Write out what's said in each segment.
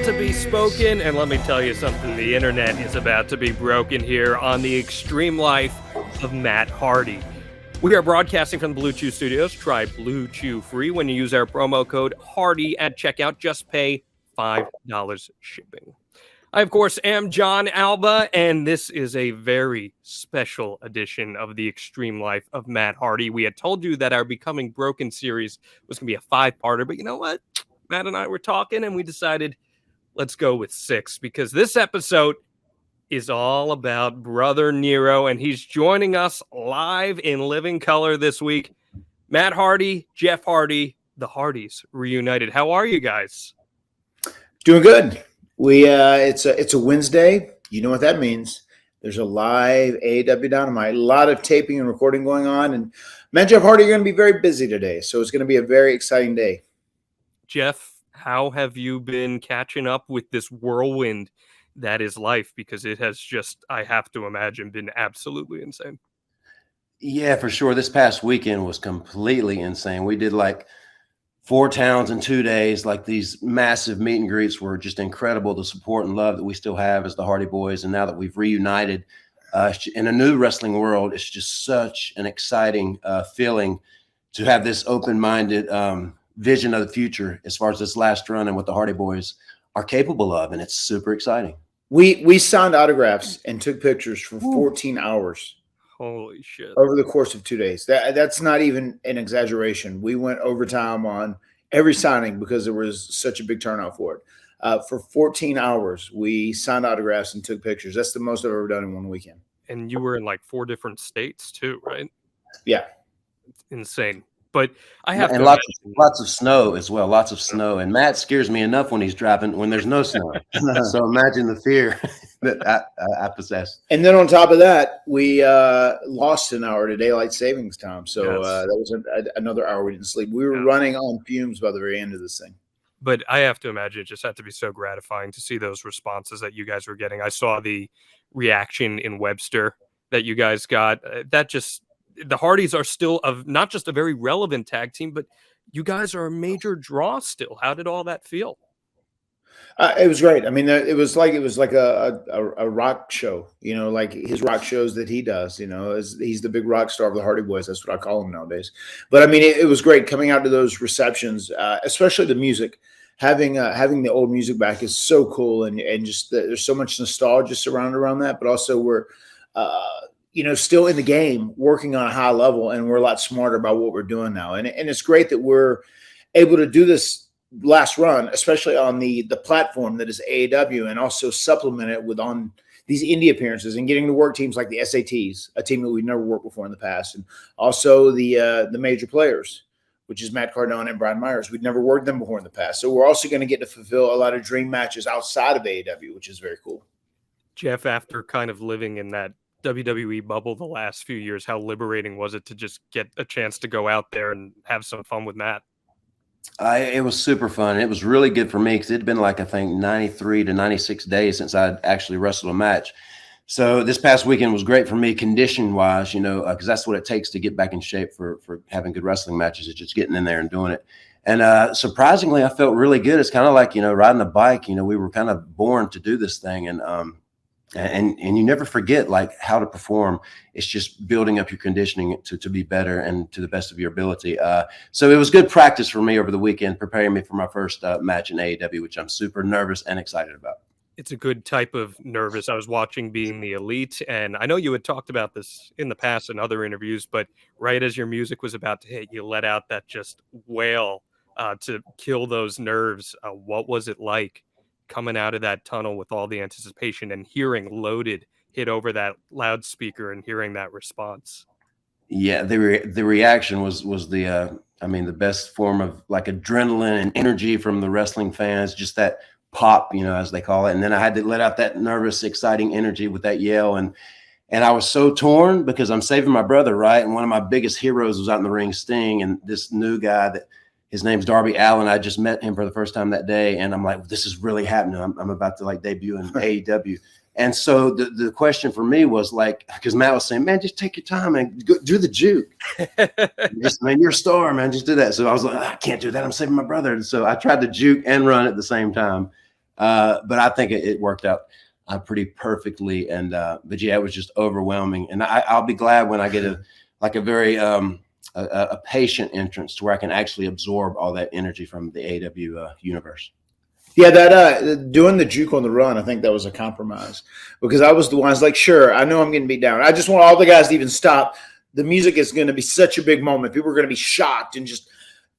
To be spoken, and let me tell you something, the internet is about to be broken here on the extreme life of Matt Hardy. We are broadcasting from the Blue Chew Studios. Try Blue Chew free when you use our promo code HARDY at checkout. Just pay $5 shipping. I, of course, am Jon Alba, and this is a very special edition of the extreme life of Matt Hardy. We had told you that our Becoming Broken series was going to be a 5-parter, but you know what? Matt and I were talking, and we decided let's go with 6, because this episode is all about Brother Nero, and he's joining us live in living color this week. Matt Hardy, Jeff Hardy, the Hardys reunited. How are you guys? Doing good. It's a Wednesday. You know what that means. There's a live AEW Dynamite, a lot of taping and recording going on, and Matt, Jeff Hardy are going to be very busy today, so it's going to be a very exciting day. Jeff, how have you been catching up with this whirlwind that is life? Because it has just, I have to imagine, been absolutely insane. Yeah, for sure. This past weekend was completely insane. We did like 4 towns in 2 days. Like, these massive meet and greets were just incredible. The support and love that we still have as the Hardy Boys. And now that we've reunited in a new wrestling world, it's just such an exciting feeling to have this open-minded vision of the future as far as this last run and what the Hardy Boys are capable of, and it's super exciting. We signed autographs and took pictures for 14 hours. Holy shit. Over the course of 2 days. That's not even an exaggeration. We went overtime on every signing because there was such a big turnout for it. For 14 hours, we signed autographs and took pictures. That's the most I've ever done in one weekend. And you were in like 4 different states too, right? Yeah. It's insane. But I have lots of snow as well, lots of snow. And Matt scares me enough when he's driving when there's no snow. So imagine the fear that I possess. And then on top of that, we lost an hour to daylight savings time. So that was another hour we didn't sleep. We were running on fumes by the very end of this thing. But I have to imagine it just had to be so gratifying to see those responses that you guys were getting. I saw the reaction in Webster that you guys got. The Hardys are still not just a very relevant tag team, but you guys are a major draw still. How did all that feel? It was great. I mean, it was like a rock show, you know, like his rock shows that he does, you know, he's the big rock star of the Hardy Boys. That's what I call him nowadays. But I mean, it was great coming out to those receptions, especially the music. Having the old music back is so cool, and just there's so much nostalgia surrounded around that. But also we're still in the game, working on a high level, and we're a lot smarter about what we're doing now. And it's great that we're able to do this last run, especially on the platform that is AEW, and also supplement it with on these indie appearances and getting to work teams like the SATs, a team that we've never worked before in the past, and also the major players, which is Matt Cardona and Brian Myers. We'd never worked them before in the past. So we're also going to get to fulfill a lot of dream matches outside of AEW, which is very cool. Jeff, after kind of living in that WWE bubble the last few years, how liberating was it to just get a chance to go out there and have some fun with Matt? It was super fun. It was really good for me because it'd been like, I think, 93 to 96 days since I'd actually wrestled a match. So this past weekend was great for me condition-wise, because that's what it takes to get back in shape for having good wrestling matches, is just getting in there and doing it. And surprisingly, I felt really good. It's kind of like, riding a bike. We were kind of born to do this thing. And you never forget like how to perform. It's just building up your conditioning to be better and to the best of your ability. So it was good practice for me over the weekend, preparing me for my first match in AEW, which I'm super nervous and excited about. It's a good type of nervous. I was watching Being the Elite, and I know you had talked about this in the past in other interviews, but right as your music was about to hit, you let out that just wail to kill those nerves. What was it like coming out of that tunnel with all the anticipation and hearing Loaded hit over that loudspeaker and hearing that response? Yeah, the reaction was the best form of like adrenaline and energy from the wrestling fans. Just that pop, as they call it. And then I had to let out that nervous, exciting energy with that yell. And I was so torn because I'm saving my brother, right? And one of my biggest heroes was out in the ring, Sting, and this new guy that his name's Darby Allin. I just met him for the first time that day. And I'm like, this is really happening. I'm about to like debut in AEW. And so the question for me was like, because Matt was saying, man, just take your time and go, do the juke. Man, you're a star, man. Just do that. So I was like, I can't do that. I'm saving my brother. And so I tried to juke and run at the same time. But I think it worked out pretty perfectly. And but yeah, it was just overwhelming. And I'll be glad when I get a very a patient entrance to where I can actually absorb all that energy from the AEW universe. Yeah, that doing the juke on the run, I think that was a compromise because I was the one. I was like, sure, I know I'm getting beat down. I just want all the guys to even stop. The music is going to be such a big moment. People are going to be shocked and just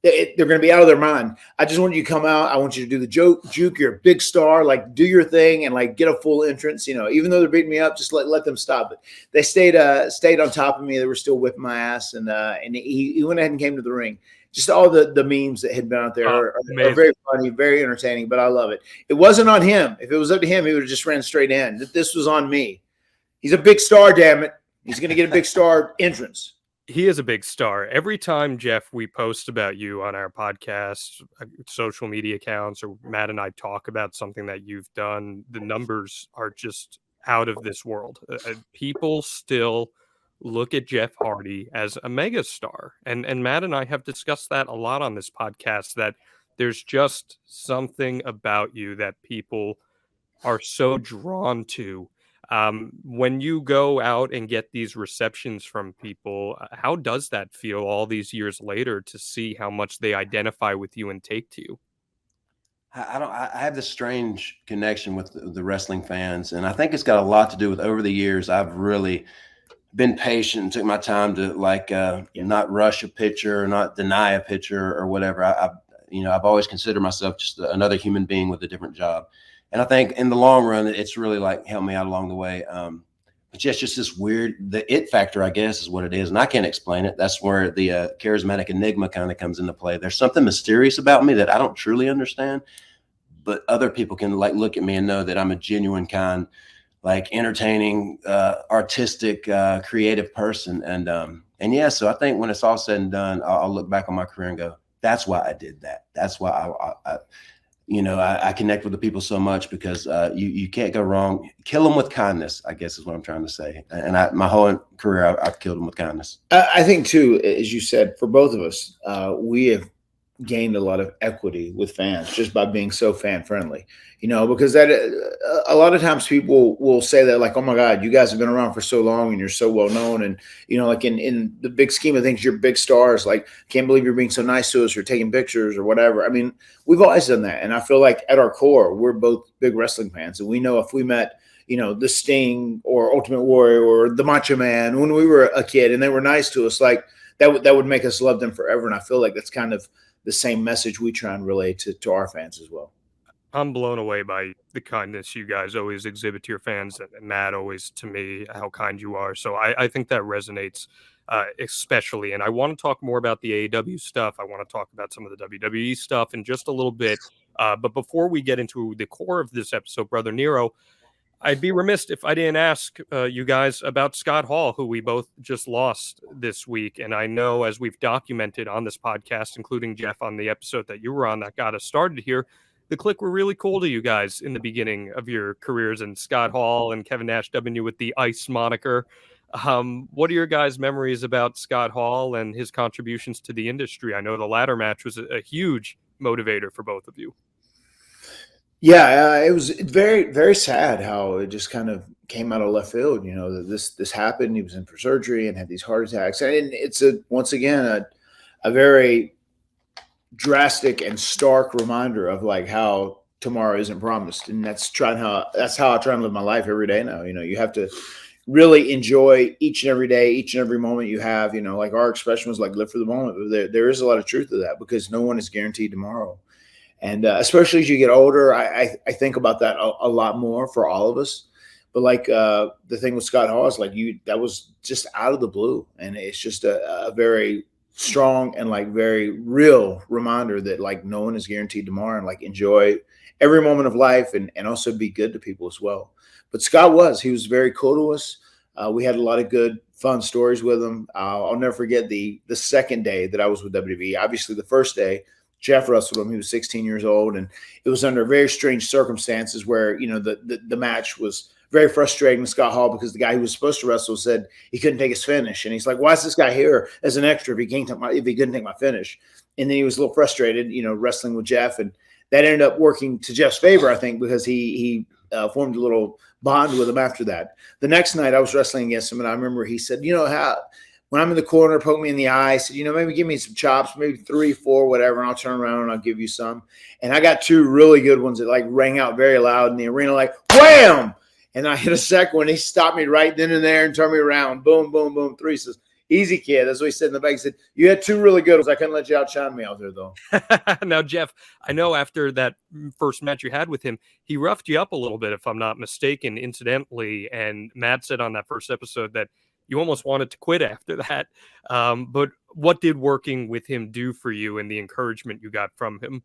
they're going to be out of their mind. I just want you to come out. I want you to do the juke. You're a big star. Like, do your thing and like get a full entrance. Even though they're beating me up, just let them stop it. They stayed on top of me. They were still whipping my ass, and he went ahead and came to the ring. Just all the memes that had been out there are very funny, very entertaining, but I love it. It wasn't on him. If it was up to him, he would have just ran straight in. This was on me. He's a big star, damn it. He's going to get a big star entrance. He is a big star. Every time, Jeff, we post about you on our podcast, social media accounts, or Matt and I talk about something that you've done, the numbers are just out of this world. People still look at Jeff Hardy as a megastar. And Matt and I have discussed that a lot on this podcast, that there's just something about you that people are so drawn to. When you go out and get these receptions from people, how does that feel all these years later to see how much they identify with you and take to you? I have this strange connection with the wrestling fans. And I think it's got a lot to do with over the years, I've really been patient and took my time to not rush a picture, not deny a picture or whatever. I've always considered myself just another human being with a different job. And I think in the long run, it's really like helped me out along the way. But yeah, it's just this weird, the it factor, I guess, is what it is. And I can't explain it. That's where the charismatic enigma kind of comes into play. There's something mysterious about me that I don't truly understand, but other people can like look at me and know that I'm a genuine kind, like entertaining, artistic, creative person. And yeah, so I think when it's all said and done, I'll look back on my career and go, that's why I did that. That's why I connect with the people so much because you can't go wrong. Kill them with kindness, I guess is what I'm trying to say. And my whole career, I've killed them with kindness. I think too, as you said, for both of us, we have gained a lot of equity with fans just by being so fan friendly, because that a lot of times people will say that like, oh my God, you guys have been around for so long and you're so well known. And, like in the big scheme of things, you're big stars. Like, can't believe you're being so nice to us or taking pictures or whatever. I mean, we've always done that. And I feel like at our core, we're both big wrestling fans. And we know if we met, the Sting or Ultimate Warrior or the Macho Man when we were a kid and they were nice to us, like that would make us love them forever. And I feel like that's kind of the same message we try and relay to our fans as well. I'm blown away by the kindness you guys always exhibit to your fans, and Matt always to me how kind you are. So I think that resonates especially. And I want to talk more about the AEW stuff. I want to talk about some of the WWE stuff in just a little bit. But before we get into the core of this episode, Brother Nero, I'd be remiss if I didn't ask you guys about Scott Hall, who we both just lost this week. And I know, as we've documented on this podcast, including Jeff on the episode that you were on that got us started here, the Click were really cool to you guys in the beginning of your careers. And Scott Hall and Kevin Nash dubbing you with the Ice moniker. What are your guys' memories about Scott Hall and his contributions to the industry? I know the ladder match was a huge motivator for both of you. Yeah, it was very, very sad how it just kind of came out of left field. That this happened. He was in for surgery and had these heart attacks, and it's once again a very drastic and stark reminder of like how tomorrow isn't promised, and that's how I try and live my life every day now. You have to really enjoy each and every day, each and every moment you have. Like our expression was like live for the moment, but there is a lot of truth to that because no one is guaranteed tomorrow. And especially as you get older, I think about that a lot more for all of us. But like the thing with Scott Hall is like that was just out of the blue. And it's just a very strong and like very real reminder that like no one is guaranteed tomorrow, and like enjoy every moment of life, and also be good to people as well. But Scott he was very cool to us. We had a lot of good, fun stories with him. I'll never forget the second day that I was with WWE. Obviously, the first day, Jeff wrestled him. He was 16 years old, and it was under very strange circumstances where, you know, the match was very frustrating to Scott Hall because the guy who was supposed to wrestle said he couldn't take his finish. And he's like, why is this guy here as an extra if he couldn't take my finish? And then he was a little frustrated, you know, wrestling with Jeff. And that ended up working to Jeff's favor, I think, because he formed a little bond with him after that. The next night I was wrestling against him, and I remember he said, you know, when I'm in the corner, poke me in the eye. I said, you know, maybe give me some chops, maybe 3, 4, whatever, and I'll turn around and I'll give you some. And I got 2 really good ones that like rang out very loud in the arena, like wham! And I hit a second one. He stopped me right then and there and turned me around. Boom, boom, boom. 3. He says, easy, kid. That's what he said in the back. He said, you had 2 really good ones. I couldn't let you outshine me out there, though. Now, Jeff, I know after that first match you had with him, he roughed you up a little bit, if I'm not mistaken, incidentally. And Matt said on that first episode that you almost wanted to quit after that. But what did working with him do for you and the encouragement you got from him?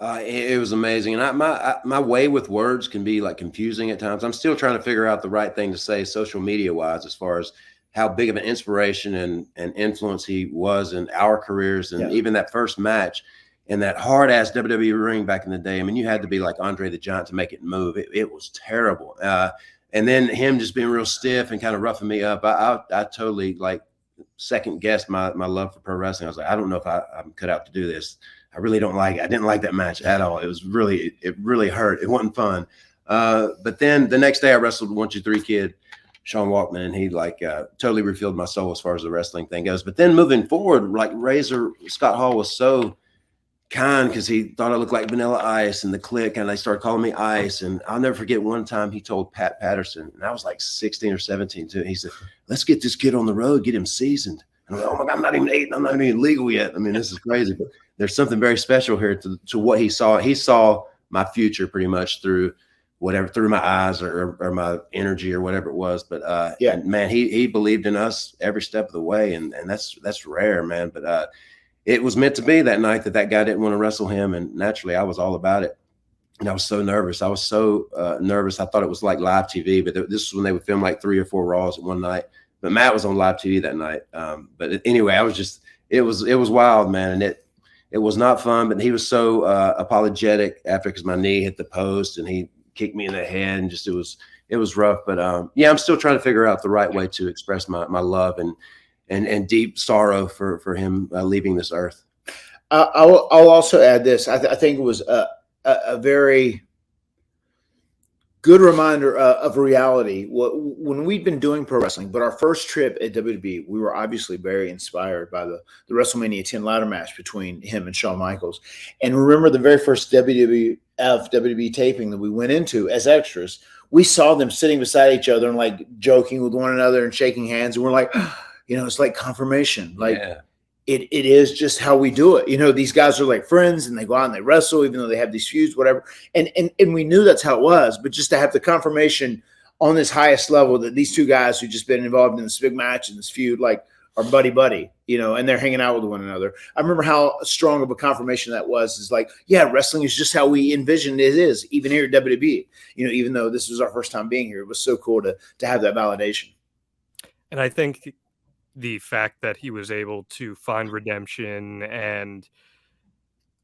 It was amazing. And my way with words can be like confusing at times. I'm still trying to figure out the right thing to say social media wise, as far as how big of an inspiration and influence he was in our careers. And even that first match in that hard ass WWE ring back in the day. I mean, you had to be like Andre the Giant to make it move. It was terrible. And then him just being real stiff and kind of roughing me up. I totally like second guessed my love for pro wrestling. I was like, I don't know if I'm cut out to do this. I really don't like it. I didn't like that match at all. It really hurt. It wasn't fun. But then the next day I wrestled 1-2-3 Kid, Sean Walkman, and he like totally refilled my soul as far as the wrestling thing goes. But then moving forward, like Scott Hall was so kind because he thought I looked like Vanilla Ice and the Click, and they started calling me Ice. And I'll never forget one time he told Pat Patterson, and I was like 16 or 17 too. He said, let's get this kid on the road, get him seasoned. And I'm like, oh my God, I'm not even 8. I'm not even legal yet. I mean, this is crazy. But there's something very special here to what he saw. He saw my future pretty much through my eyes or my energy or whatever it was. But man, he believed in us every step of the way. And that's rare, man. But it was meant to be that night that guy didn't want to wrestle him. And naturally I was all about it. And I was so nervous. I thought it was like live TV, but this was when they would film like 3 or 4 Raws at one night. But Matt was on live TV that night. But anyway, it was wild, man. And it was not fun, but he was so apologetic after, because my knee hit the post and he kicked me in the head, and just it was rough. But I'm still trying to figure out the right way to express my love and deep sorrow for him leaving this earth. I'll also add this. I think it was a very good reminder of reality. When we'd been doing pro wrestling, but our first trip at WWE, we were obviously very inspired by the WrestleMania 10 ladder match between him and Shawn Michaels. And remember the very first WWE taping that we went into as extras, we saw them sitting beside each other and like joking with one another and shaking hands. And we're like, you know, it's like confirmation. Like it is just how we do it. You know, these guys are like friends and they go out and they wrestle, even though they have these feuds, whatever. And we knew that's how it was, but just to have the confirmation on this highest level that these 2 guys who just been involved in this big match and this feud, like are buddy, you know, and they're hanging out with one another. I remember how strong of a confirmation that was. Is like, yeah, wrestling is just how we envisioned it is, even here at WWE. You know, even though this was our first time being here, it was so cool to have that validation. And I think the fact that he was able to find redemption, and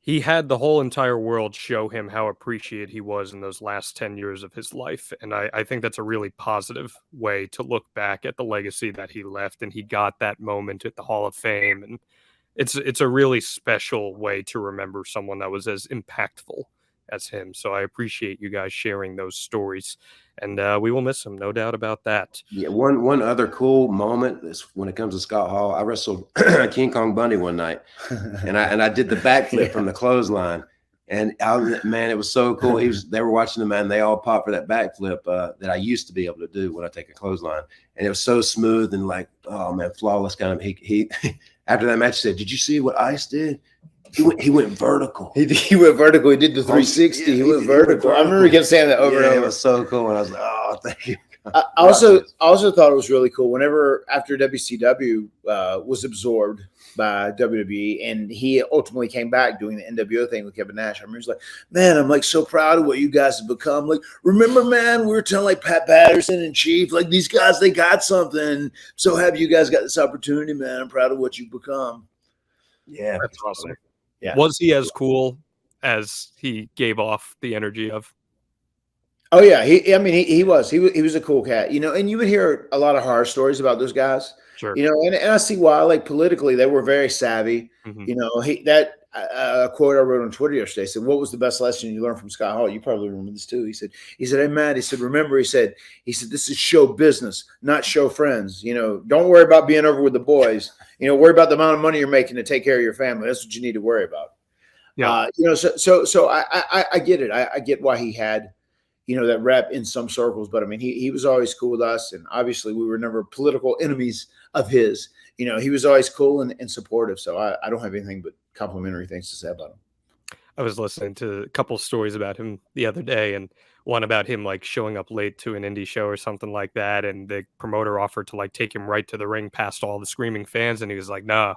he had the whole entire world show him how appreciated he was in those last 10 years of his life. And I think that's a really positive way to look back at the legacy that he left. And he got that moment at the Hall of Fame. And it's a really special way to remember someone that was as impactful as him. So I appreciate you guys sharing those stories, and we will miss him, no doubt about that. Yeah, one other cool moment is when it comes to Scott Hall. I wrestled King Kong Bundy one night, and I did the backflip from the clothesline, and man, it was so cool. They were watching the man, they all popped for that backflip that I used to be able to do when I take a clothesline, and it was so smooth and like, oh man, flawless kind of. He after that match said, "Did you see what Ice did? He went vertical. He went vertical. He did the 360. He went vertical. I remember he kept saying that over and over. It was so cool. And I was like, oh, thank you. I also thought it was really cool. Whenever after WCW was absorbed, by WWE, and he ultimately came back doing the NWO thing with Kevin Nash. I remember he was like, man, I'm like so proud of what you guys have become. Like, remember, man, we were telling like Pat Patterson and Chief, like these guys, they got something. So have you guys got this opportunity, man? I'm proud of what you've become. Yeah, That's awesome. Yeah. Was he as cool as he gave off the energy of? Oh yeah, he was a cool cat, and you would hear a lot of horror stories about those guys, Sure. and I see why. Like politically, they were very savvy. Quote I wrote on Twitter yesterday said, "What was the best lesson you learned from Scott Hall?" You probably remember this too. He said, "Hey Matt," he said, "remember," he said, "this is show business, not show friends. Don't worry about being over with the boys. Worry about the amount of money you're making to take care of your family. That's what you need to worry about." Yeah. So I get it. I get why he had that rep in some circles, but I mean, he was always cool with us. And obviously we were never political enemies of his, he was always cool and supportive. So I don't have anything but complimentary things to say about him. I was listening to a couple stories about him the other day, and one about him like showing up late to an indie show or something like that. And the promoter offered to like take him right to the ring past all the screaming fans. And he was like, nah,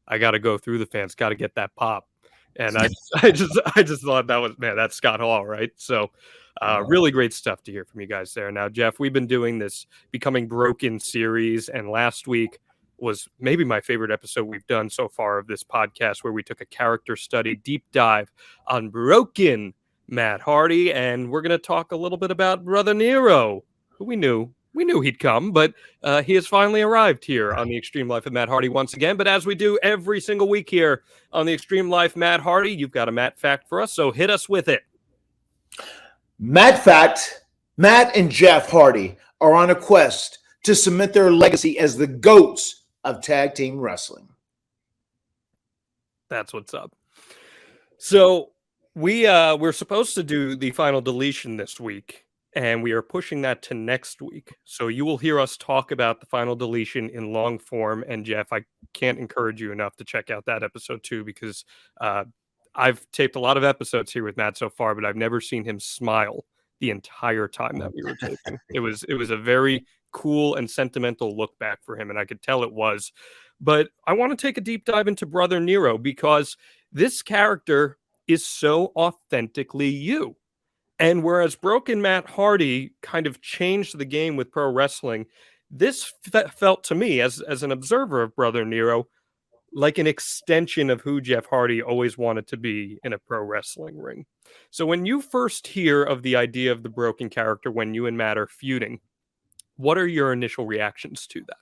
I got to go through the fans, got to get that pop. And I just thought that was, man, that's Scott Hall, right? So really great stuff to hear from you guys there. Now, Jeff, we've been doing this Becoming Broken series, and last week was maybe my favorite episode we've done so far of this podcast, where we took a character study deep dive on broken Matt Hardy, and we're going to talk a little bit about Brother Nero, who we knew he'd come, but he has finally arrived here on the Extreme Life of Matt Hardy once again. But as we do every single week here on the Extreme Life Matt Hardy, you've got a Matt fact for us, so hit us with it. Matt fact: Matt and Jeff Hardy are on a quest to cement their legacy as the GOATs of tag team wrestling. That's what's up. So we're supposed to do the final deletion this week, and we are pushing that to next week. So you will hear us talk about the final deletion in long form. And Jeff, I can't encourage you enough to check out that episode too, because I've taped a lot of episodes here with Matt so far, but I've never seen him smile the entire time that we were taping. It was a very cool and sentimental look back for him, and I could tell it was. But I want to take a deep dive into Brother Nero, because this character is so authentically you. And whereas Broken Matt Hardy kind of changed the game with pro wrestling, this felt to me, as an observer of Brother Nero, like an extension of who Jeff Hardy always wanted to be in a pro wrestling ring. So when you first hear of the idea of the broken character, when you and Matt are feuding, what are your initial reactions to that?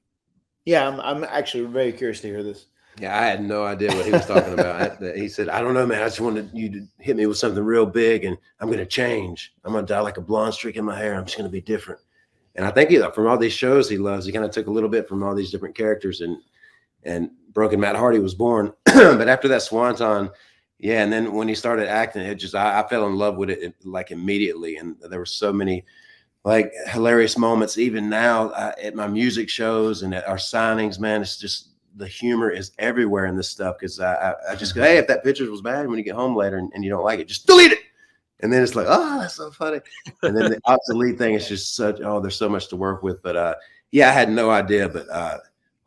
Yeah, I'm actually very curious to hear this. Yeah, I had no idea what he was talking about. He said, I don't know, man. I just wanted you to hit me with something real big, and I'm going to change. I'm going to dye like a blonde streak in my hair. I'm just going to be different. And I think from all these shows he loves, he kind of took a little bit from all these different characters, and Broken Matt Hardy was born. But after that Swanton, yeah, and then when he started acting, it just I fell in love with it like immediately. And there were so many like hilarious moments, even now at my music shows and at our signings, man. It's just, the humor is everywhere in this stuff, because I just go, hey, if that picture was bad when you get home later and you don't like it, just delete it. And then it's like, oh, that's so funny. And then the obsolete thing is just there's so much to work with. But yeah, I had no idea. But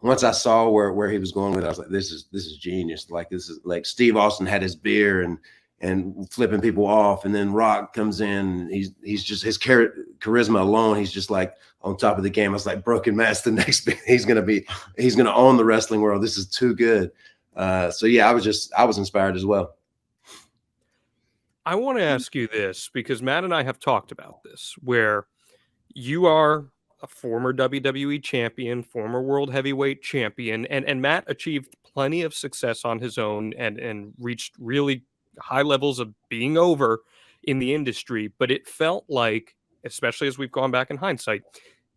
once I saw where he was going with it, I was like, this is genius. Like, this is like Steve Austin had his beer and flipping people off, and then Rock comes in. He's just, his charisma alone, he's just like on top of the game. I was like, Broken Matt's the next big. He's gonna own the wrestling world. This is too good. So yeah, I was inspired as well. I want to ask you this, because Matt and I have talked about this, where you are a former WWE champion, former world heavyweight champion, and Matt achieved plenty of success on his own and reached really high levels of being over in the industry. But it felt like, especially as we've gone back in hindsight,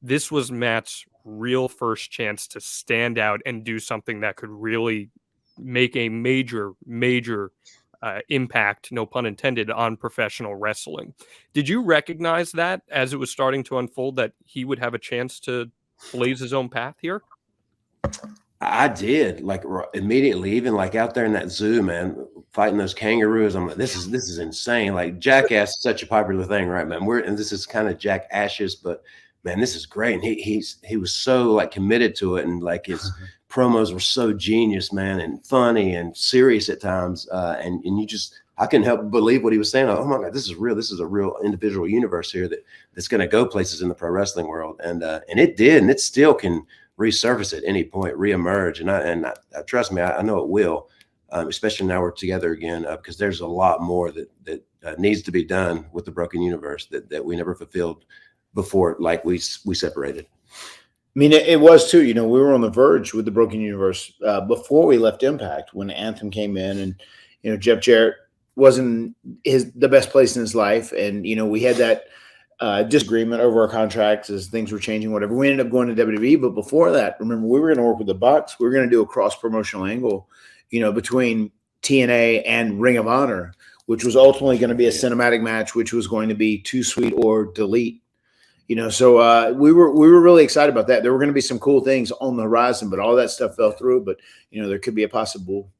this was Matt's real first chance to stand out and do something that could really make a major impact, no pun intended, on professional wrestling. Did you recognize that as it was starting to unfold, that he would have a chance to blaze his own path here? I did, like immediately, even like out there in that zoo, man, fighting those kangaroos. I'm like, this is insane. Like, Jackass is such a popular thing, right, man? And this is kind of Jack Ashes, but man, this is great. And he was so like committed to it, and like his promos were so genius, man, and funny and serious at times. And I couldn't help but believe what he was saying. Oh my God, this is real. This is a real individual universe here that's going to go places in the pro wrestling world. And it did, and it still can resurface at any point, reemerge. And I trust me, I know it will, especially now we're together again, because there's a lot more that needs to be done with the Broken Universe that we never fulfilled before, like we separated. I mean, it was too. You know, we were on the verge with the Broken Universe before we left Impact, when Anthem came in, and you know, Jeff Jarrett wasn't the best place in his life, and you know, we had that disagreement over our contracts as things were changing. Whatever, we ended up going to WWE, but before that, remember, we were going to work with the Bucks. We were going to do a cross promotional angle, you know, between TNA and Ring of Honor, which was ultimately going to be a cinematic match, which was going to be Too Sweet or Delete. You know, so we were really excited about that. There were going to be some cool things on the horizon, but all that stuff fell through. But you know, there could be a possible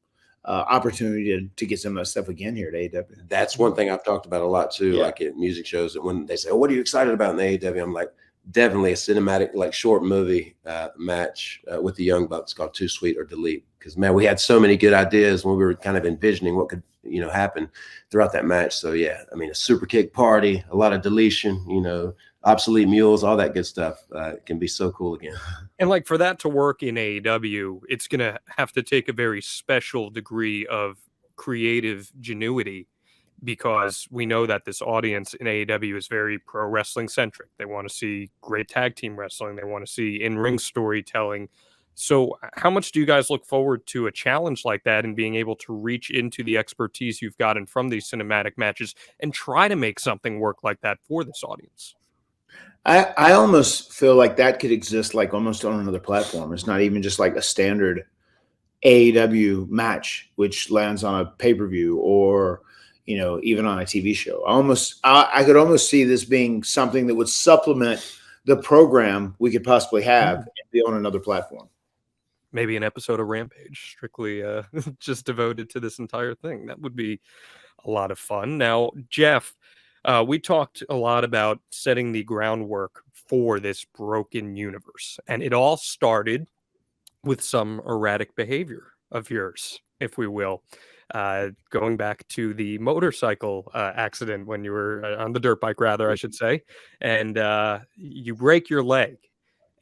opportunity to get some of that stuff again here at AEW. That's one thing I've talked about a lot too, like at music shows. That when they say, "Oh, what are you excited about in the AEW?" I'm like, definitely a cinematic, like short movie match with the Young Bucks called Too Sweet or Delete. Because man, we had so many good ideas when we were kind of envisioning what could happen throughout that match. So yeah, I mean, a super kick party, a lot of deletion, obsolete mules, all that good stuff can be so cool again. And like for that to work in AEW, it's going to have to take a very special degree of creative genuity, because we know that this audience in AEW is very pro wrestling centric. They want to see great tag team wrestling. They want to see in-ring storytelling. So how much do you guys look forward to a challenge like that and being able to reach into the expertise you've gotten from these cinematic matches and try to make something work like that for this audience? I almost feel like that could exist like almost on another platform. It's not even just like a standard AEW match, which lands on a pay-per-view or, even on a TV show. I could almost see this being something that would supplement the program we could possibly have and be on another platform. Maybe an episode of Rampage strictly just devoted to this entire thing. That would be a lot of fun. Now, Jeff, we talked a lot about setting the groundwork for this broken universe, and it all started with some erratic behavior of yours, if we will, going back to the motorcycle accident when you were on the dirt bike, rather, I should say, and you break your leg.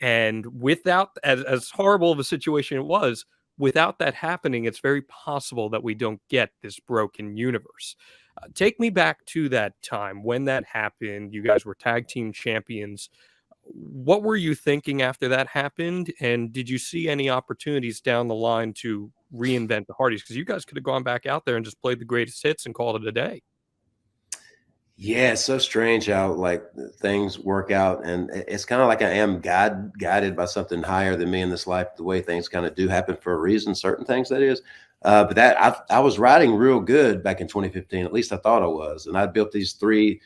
And without, as horrible of a situation it was, without that happening, it's very possible that we don't get this broken universe. Take me back to that time when that happened. You guys were tag team champions. What were you thinking after that happened? And did you see any opportunities down the line to reinvent the Hardys? Because you guys could have gone back out there and just played the greatest hits and called it a day. Yeah, it's so strange how like things work out, and it's kind of like I am guided by something higher than me in this life. The way things kind of do happen for a reason, certain things that is. But that I was riding real good back in 2015. At least I thought I was, and I built these 3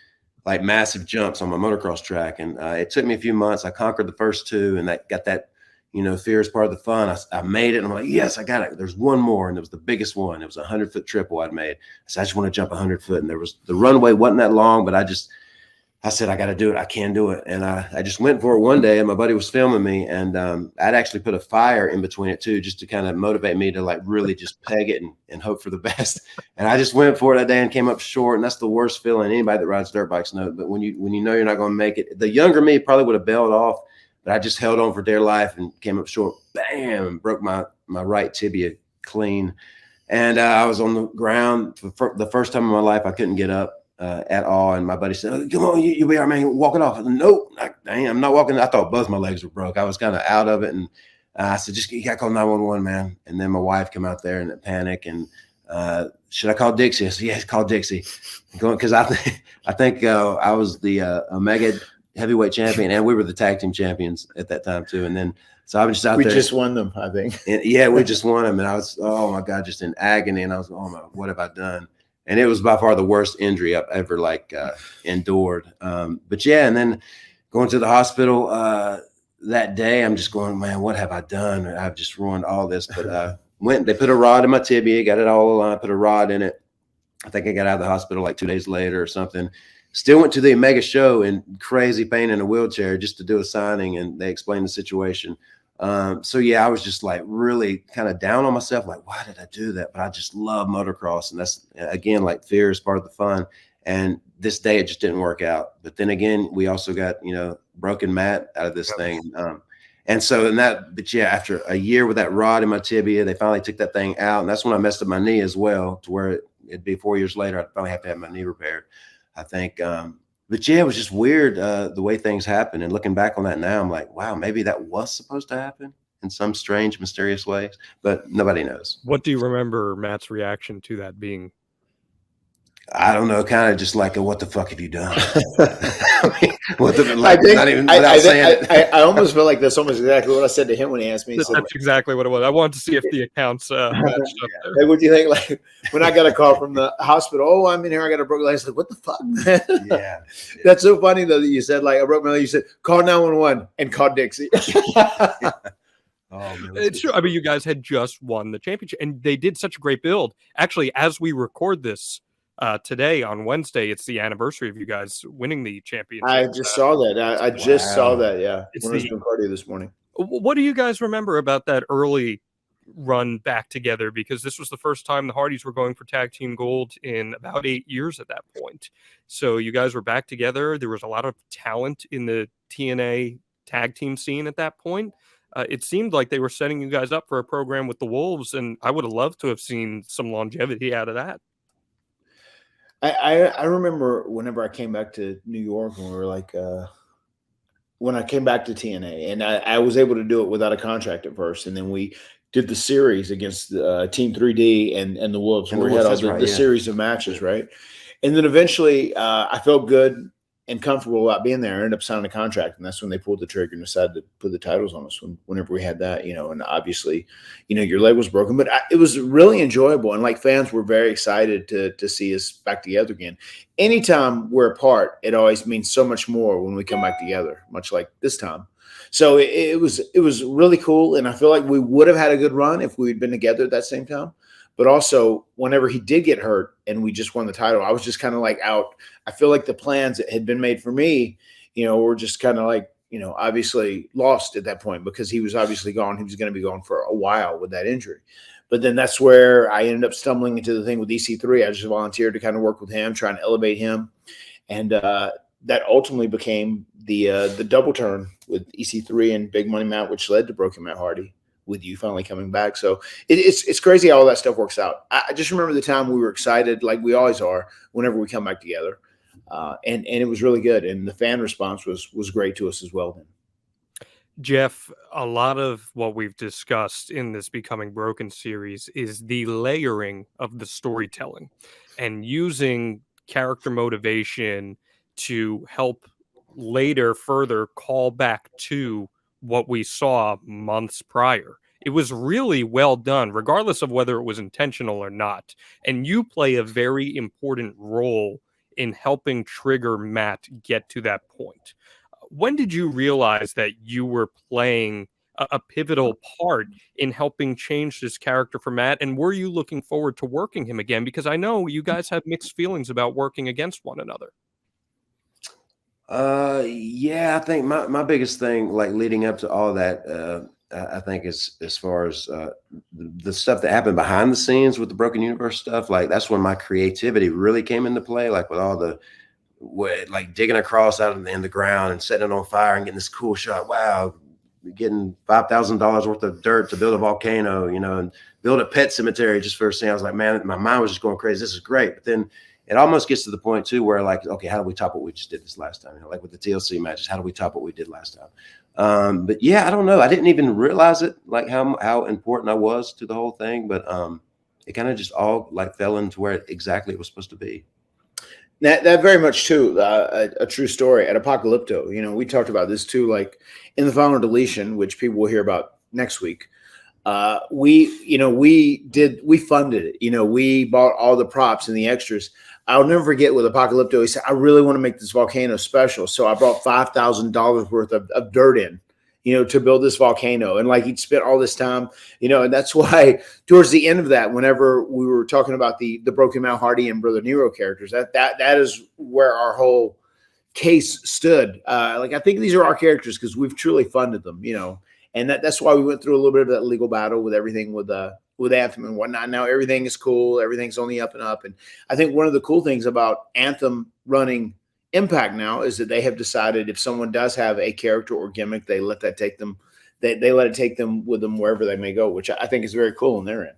like massive jumps on my motocross track, and it took me a few months. I conquered the first 2, and that got that. Fear is part of the fun. I made it. And I'm like, yes, I got it. There's one more. And it was the biggest one. It was a 100-foot triple I'd made. I just want to jump 100 foot. And the runway wasn't that long, but I said, I got to do it. I can do it. And I just went for it one day, and my buddy was filming me. And I'd actually put a fire in between it too, just to kind of motivate me to like really just peg it and hope for the best. And I just went for it that day and came up short. And that's the worst feeling. Anybody that rides dirt bikes knows. But when you know you're not going to make it, the younger me probably would have bailed off. But I just held on for dear life and came up short. Bam! And broke my right tibia clean. And I was on the ground for the first time in my life. I couldn't get up at all. And my buddy said, oh, come on, you'll be all right, man. Walk it off. I said, nope, I'm not walking. I thought both my legs were broke. I was kind of out of it. And I said, you got to call 911, man. And then my wife came out there in a panic. And should I call Dixie? I said, yes, call Dixie. Because I think I was the Omega heavyweight champion, and we were the tag team champions at that time too. And then so I was just out there. We just won them, I think. And, yeah, we just won them, and I was, oh my God, just in agony. And I was, oh my, what have I done? And it was by far the worst injury I've ever endured. But yeah, and then going to the hospital that day, I'm just going, man, what have I done? I've just ruined all this. But they put a rod in my tibia, got it all aligned, put a rod in it. I think I got out of the hospital like 2 days later or something. Still went to the Omega show in crazy pain in a wheelchair just to do a signing, and they explained the situation. So yeah, I was just like really kind of down on myself. Like, why did I do that? But I just love motocross. And that's, again, like fear is part of the fun. And this day it just didn't work out. But then again, we also got, broken Matt out of this thing. And so but yeah, after a year with that rod in my tibia, they finally took that thing out. And that's when I messed up my knee as well, to where it'd be 4 years later, I'd finally have to have my knee repaired, I think. But yeah, it was just weird the way things happened. And looking back on that now, I'm like, wow, maybe that was supposed to happen in some strange, mysterious ways, but nobody knows. What do you remember Matt's reaction to that being? I don't know, kind of just like, what the fuck have you done? I almost feel like that's almost exactly what I said to him when he asked me. That's exactly what it was. I wanted to see if the accounts matched up there. Like, what do you think? Like, when I got a call from the hospital, oh, I'm in here, I got a broken leg. I was like, what the fuck, man? Yeah. That's so funny, though, that you said, like, I broke my leg. You said, call 911 and call Dixie. Oh, man, it's true. I mean, you guys had just won the championship, and they did such a great build. Actually, as we record this, today on Wednesday, it's the anniversary of you guys winning the championship. I just saw that. I just saw that. Yeah, when I was doing cardio this morning. What do you guys remember about that early run back together? Because this was the first time the Hardys were going for tag team gold in about 8 years at that point. So you guys were back together. There was a lot of talent in the TNA tag team scene at that point. It seemed like they were setting you guys up for a program with the Wolves, and I would have loved to have seen some longevity out of that. I remember whenever I came back to New York, and we were like, when I came back to TNA, and I was able to do it without a contract at first, and then we did the series against Team 3D and the Wolves, where we had all the series of matches, right? And then eventually, I felt good and comfortable about being there. I ended up signing a contract, and that's when they pulled the trigger and decided to put the titles on us whenever we had that, and obviously, your leg was broken, but it was really enjoyable. And like, fans were very excited to see us back together again. Anytime we're apart, it always means so much more when we come back together, much like this time. So it was really cool. And I feel like we would have had a good run if we'd been together at that same time. But also, whenever he did get hurt and we just won the title, I was just kind of like out. I feel like the plans that had been made for me, were just kind of like, obviously lost at that point, because he was obviously gone. He was going to be gone for a while with that injury. But then that's where I ended up stumbling into the thing with EC3. I just volunteered to kind of work with him, trying to elevate him. And that ultimately became the double turn with EC3 and Big Money Matt, which led to Broken Matt Hardy, with you finally coming back. So it's crazy how all that stuff works out. I just remember the time we were excited, like we always are, whenever we come back together. And it was really good. And the fan response was great to us as well then. Jeff, a lot of what we've discussed in this Becoming Broken series is the layering of the storytelling and using character motivation to help later further call back to what we saw months prior. It was really well done, regardless of whether it was intentional or not. And you play a very important role in helping trigger Matt get to that point. When did you realize that you were playing a pivotal part in helping change this character for Matt? And were you looking forward to working him again? Because I know you guys have mixed feelings about working against one another. Yeah, I think my biggest thing, like leading up to all that, I think is as far as the stuff that happened behind the scenes with the Broken Universe stuff, like that's when my creativity really came into play, like with all the like digging across out in the ground and setting it on fire and getting this cool shot. Wow, getting $5,000 worth of dirt to build a volcano, and build a pet cemetery just for a scene. I was like, man, my mind was just going crazy. This is great. But then it almost gets to the point too where like, okay, how do we top what we just did this last time? Like with the TLC matches, how do we top what we did last time? But yeah, I don't know. I didn't even realize it, like how important I was to the whole thing. But it kind of just all like fell into where exactly it was supposed to be. That very much too, a true story at Apocalypto. We talked about this too, like in the final deletion, which people will hear about next week. We funded it. We bought all the props and the extras. I'll never forget with Apocalypto, he said, I really want to make this volcano special. So I brought $5,000 worth of dirt in, to build this volcano. And like he'd spent all this time, and that's why towards the end of that, whenever we were talking about the Broken Matt Hardy and Brother Nero characters, that is where our whole case stood. Like, I think these are our characters because we've truly funded them, And that's why we went through a little bit of that legal battle with everything with Anthem and whatnot. Now everything is cool. Everything's on the up and up. And I think one of the cool things about Anthem running Impact now is that they have decided if someone does have a character or gimmick, they let that take them. They let it take them with them wherever they may go, which I think is very cool on their end.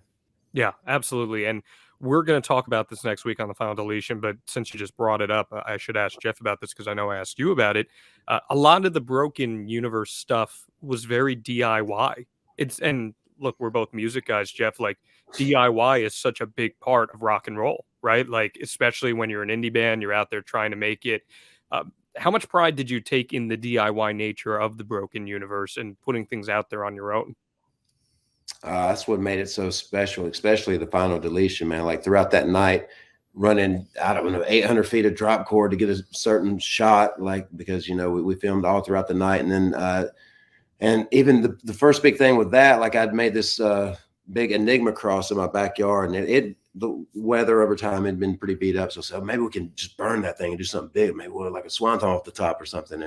Yeah, absolutely. And we're going to talk about this next week on the Final Deletion. But since you just brought it up, I should ask Jeff about this because I know I asked you about it. A lot of the Broken Universe stuff was very DIY. And look, we're both music guys, Jeff. Like DIY is such a big part of rock and roll, right? Like especially when you're an indie band, you're out there trying to make it. How much pride did you take in the DIY nature of the Broken Universe and putting things out there on your own? That's what made it so special, especially the Final Deletion, man. Like throughout that night, running, I don't know, 800 feet of drop cord to get a certain shot, like because, you know, we filmed all throughout the night. And then, and even the first big thing with that, like I'd made this big Enigma cross in my backyard, and the weather over time had been pretty beat up. So maybe we can just burn that thing and do something big. Maybe we'll like a swanton off the top or something.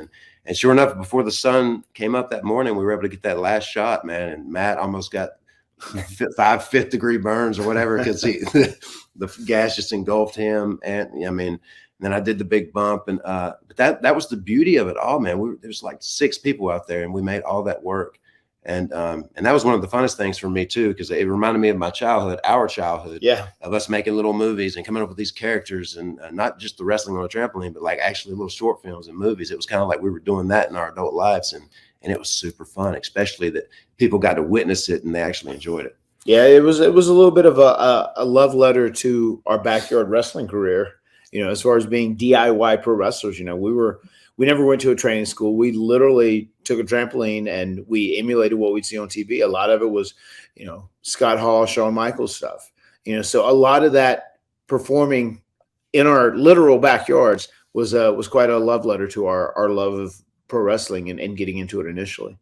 And sure enough, before the sun came up that morning, we were able to get that last shot, man. And Matt almost got 5 fifth-degree burns or whatever because the gas just engulfed him. And I mean, then I did the big bump, and but that was the beauty of it all, man. There's like 6 people out there, and we made all that work. And that was one of the funnest things for me too, because it reminded me of my childhood, our childhood, of us making little movies and coming up with these characters, and not just the wrestling on a trampoline, but like actually little short films and movies. It was kind of like we were doing that in our adult lives, and it was super fun, especially that people got to witness it and they actually enjoyed it. Yeah, it was a little bit of a love letter to our backyard wrestling career. You know, as far as being DIY pro wrestlers, you know, we never went to a training school. We literally took a trampoline and we emulated what we'd see on TV. A lot of it was, you know, Scott Hall, Shawn Michaels stuff. You know, so a lot of that performing in our literal backyards was quite a love letter to our love of pro wrestling and getting into it initially.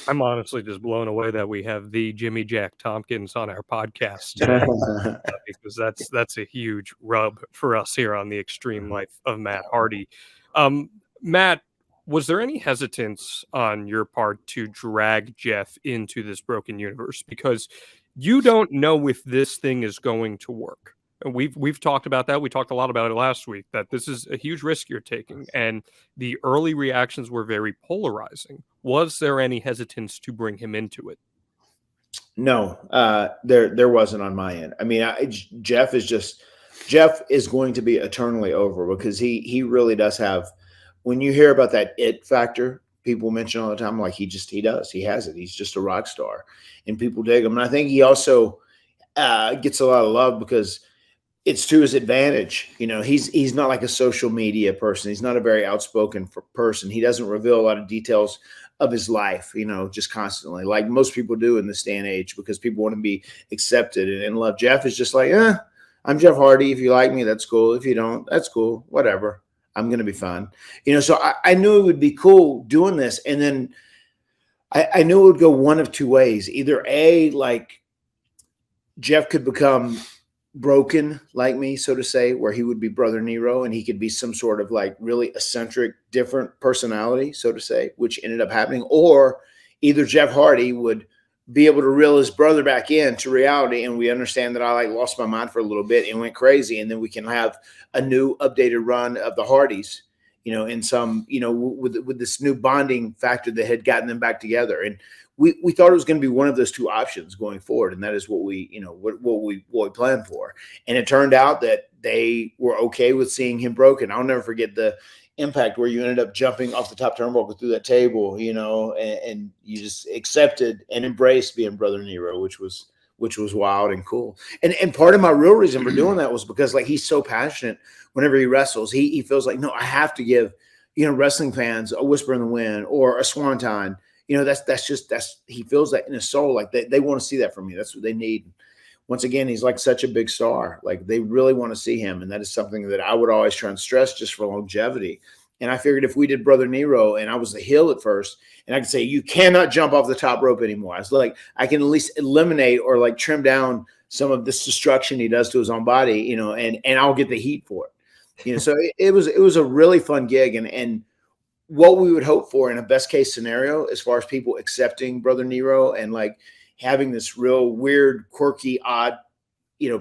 I'm honestly just blown away that we have the Jimmy Jack Tompkins on our podcast because that's a huge rub for us here on the Extreme Life of Matt Hardy. Matt, was there any hesitance on your part to drag Jeff into this Broken Universe? Because you don't know if this thing is going to work. And we've talked about that. We talked a lot about it last week, that this is a huge risk you're taking. And the early reactions were very polarizing. Was there any hesitance to bring him into it? No, there wasn't on my end. I mean, Jeff is going to be eternally over because he really does have. When you hear about that it factor, people mention all the time, like he has it. He's just a rock star, and people dig him. And I think he also gets a lot of love because it's to his advantage. You know, he's not like a social media person. He's not a very outspoken person. He doesn't reveal a lot of details of his life, you know, just constantly, like most people do in this day and age, because people want to be accepted and love. Jeff is just like, I'm Jeff Hardy. If you like me, that's cool. If you don't, that's cool. Whatever. I'm going to be fun. You know, so I knew it would be cool doing this. And then I knew it would go one of two ways. Either A, like Jeff could become broken like me, so to say, where he would be Brother Nero and he could be some sort of like really eccentric, different personality, so to say, which ended up happening. Or either Jeff Hardy would be able to reel his brother back into reality, and we understand that I like lost my mind for a little bit and went crazy, and then we can have a new updated run of the Hardys, you know, in some, you know, with this new bonding factor that had gotten them back together. And we thought it was going to be one of those two options going forward, and that is what we, you know, what we planned for. And it turned out that they were okay with seeing him broken. I'll never forget the Impact where you ended up jumping off the top turnbuckle through that table, you know, and you just accepted and embraced being Brother Nero, which was wild and cool. And part of my real reason for doing that was because like he's so passionate whenever he wrestles. He feels like, no, I have to give, you know, wrestling fans a whisper in the wind or a swanton. You know, that's he feels that in his soul, like they want to see that from me. That's what they need. Once again, he's like such a big star. Like they really want to see him. And that is something that I would always try and stress just for longevity. And I figured if we did Brother Nero and I was the heel at first, and I could say, you cannot jump off the top rope anymore. I was like, I can at least eliminate or like trim down some of this destruction he does to his own body, you know, and I'll get the heat for it. You know, so it was a really fun gig. And what we would hope for in a best case scenario, as far as people accepting Brother Nero and like having this real weird, quirky, odd,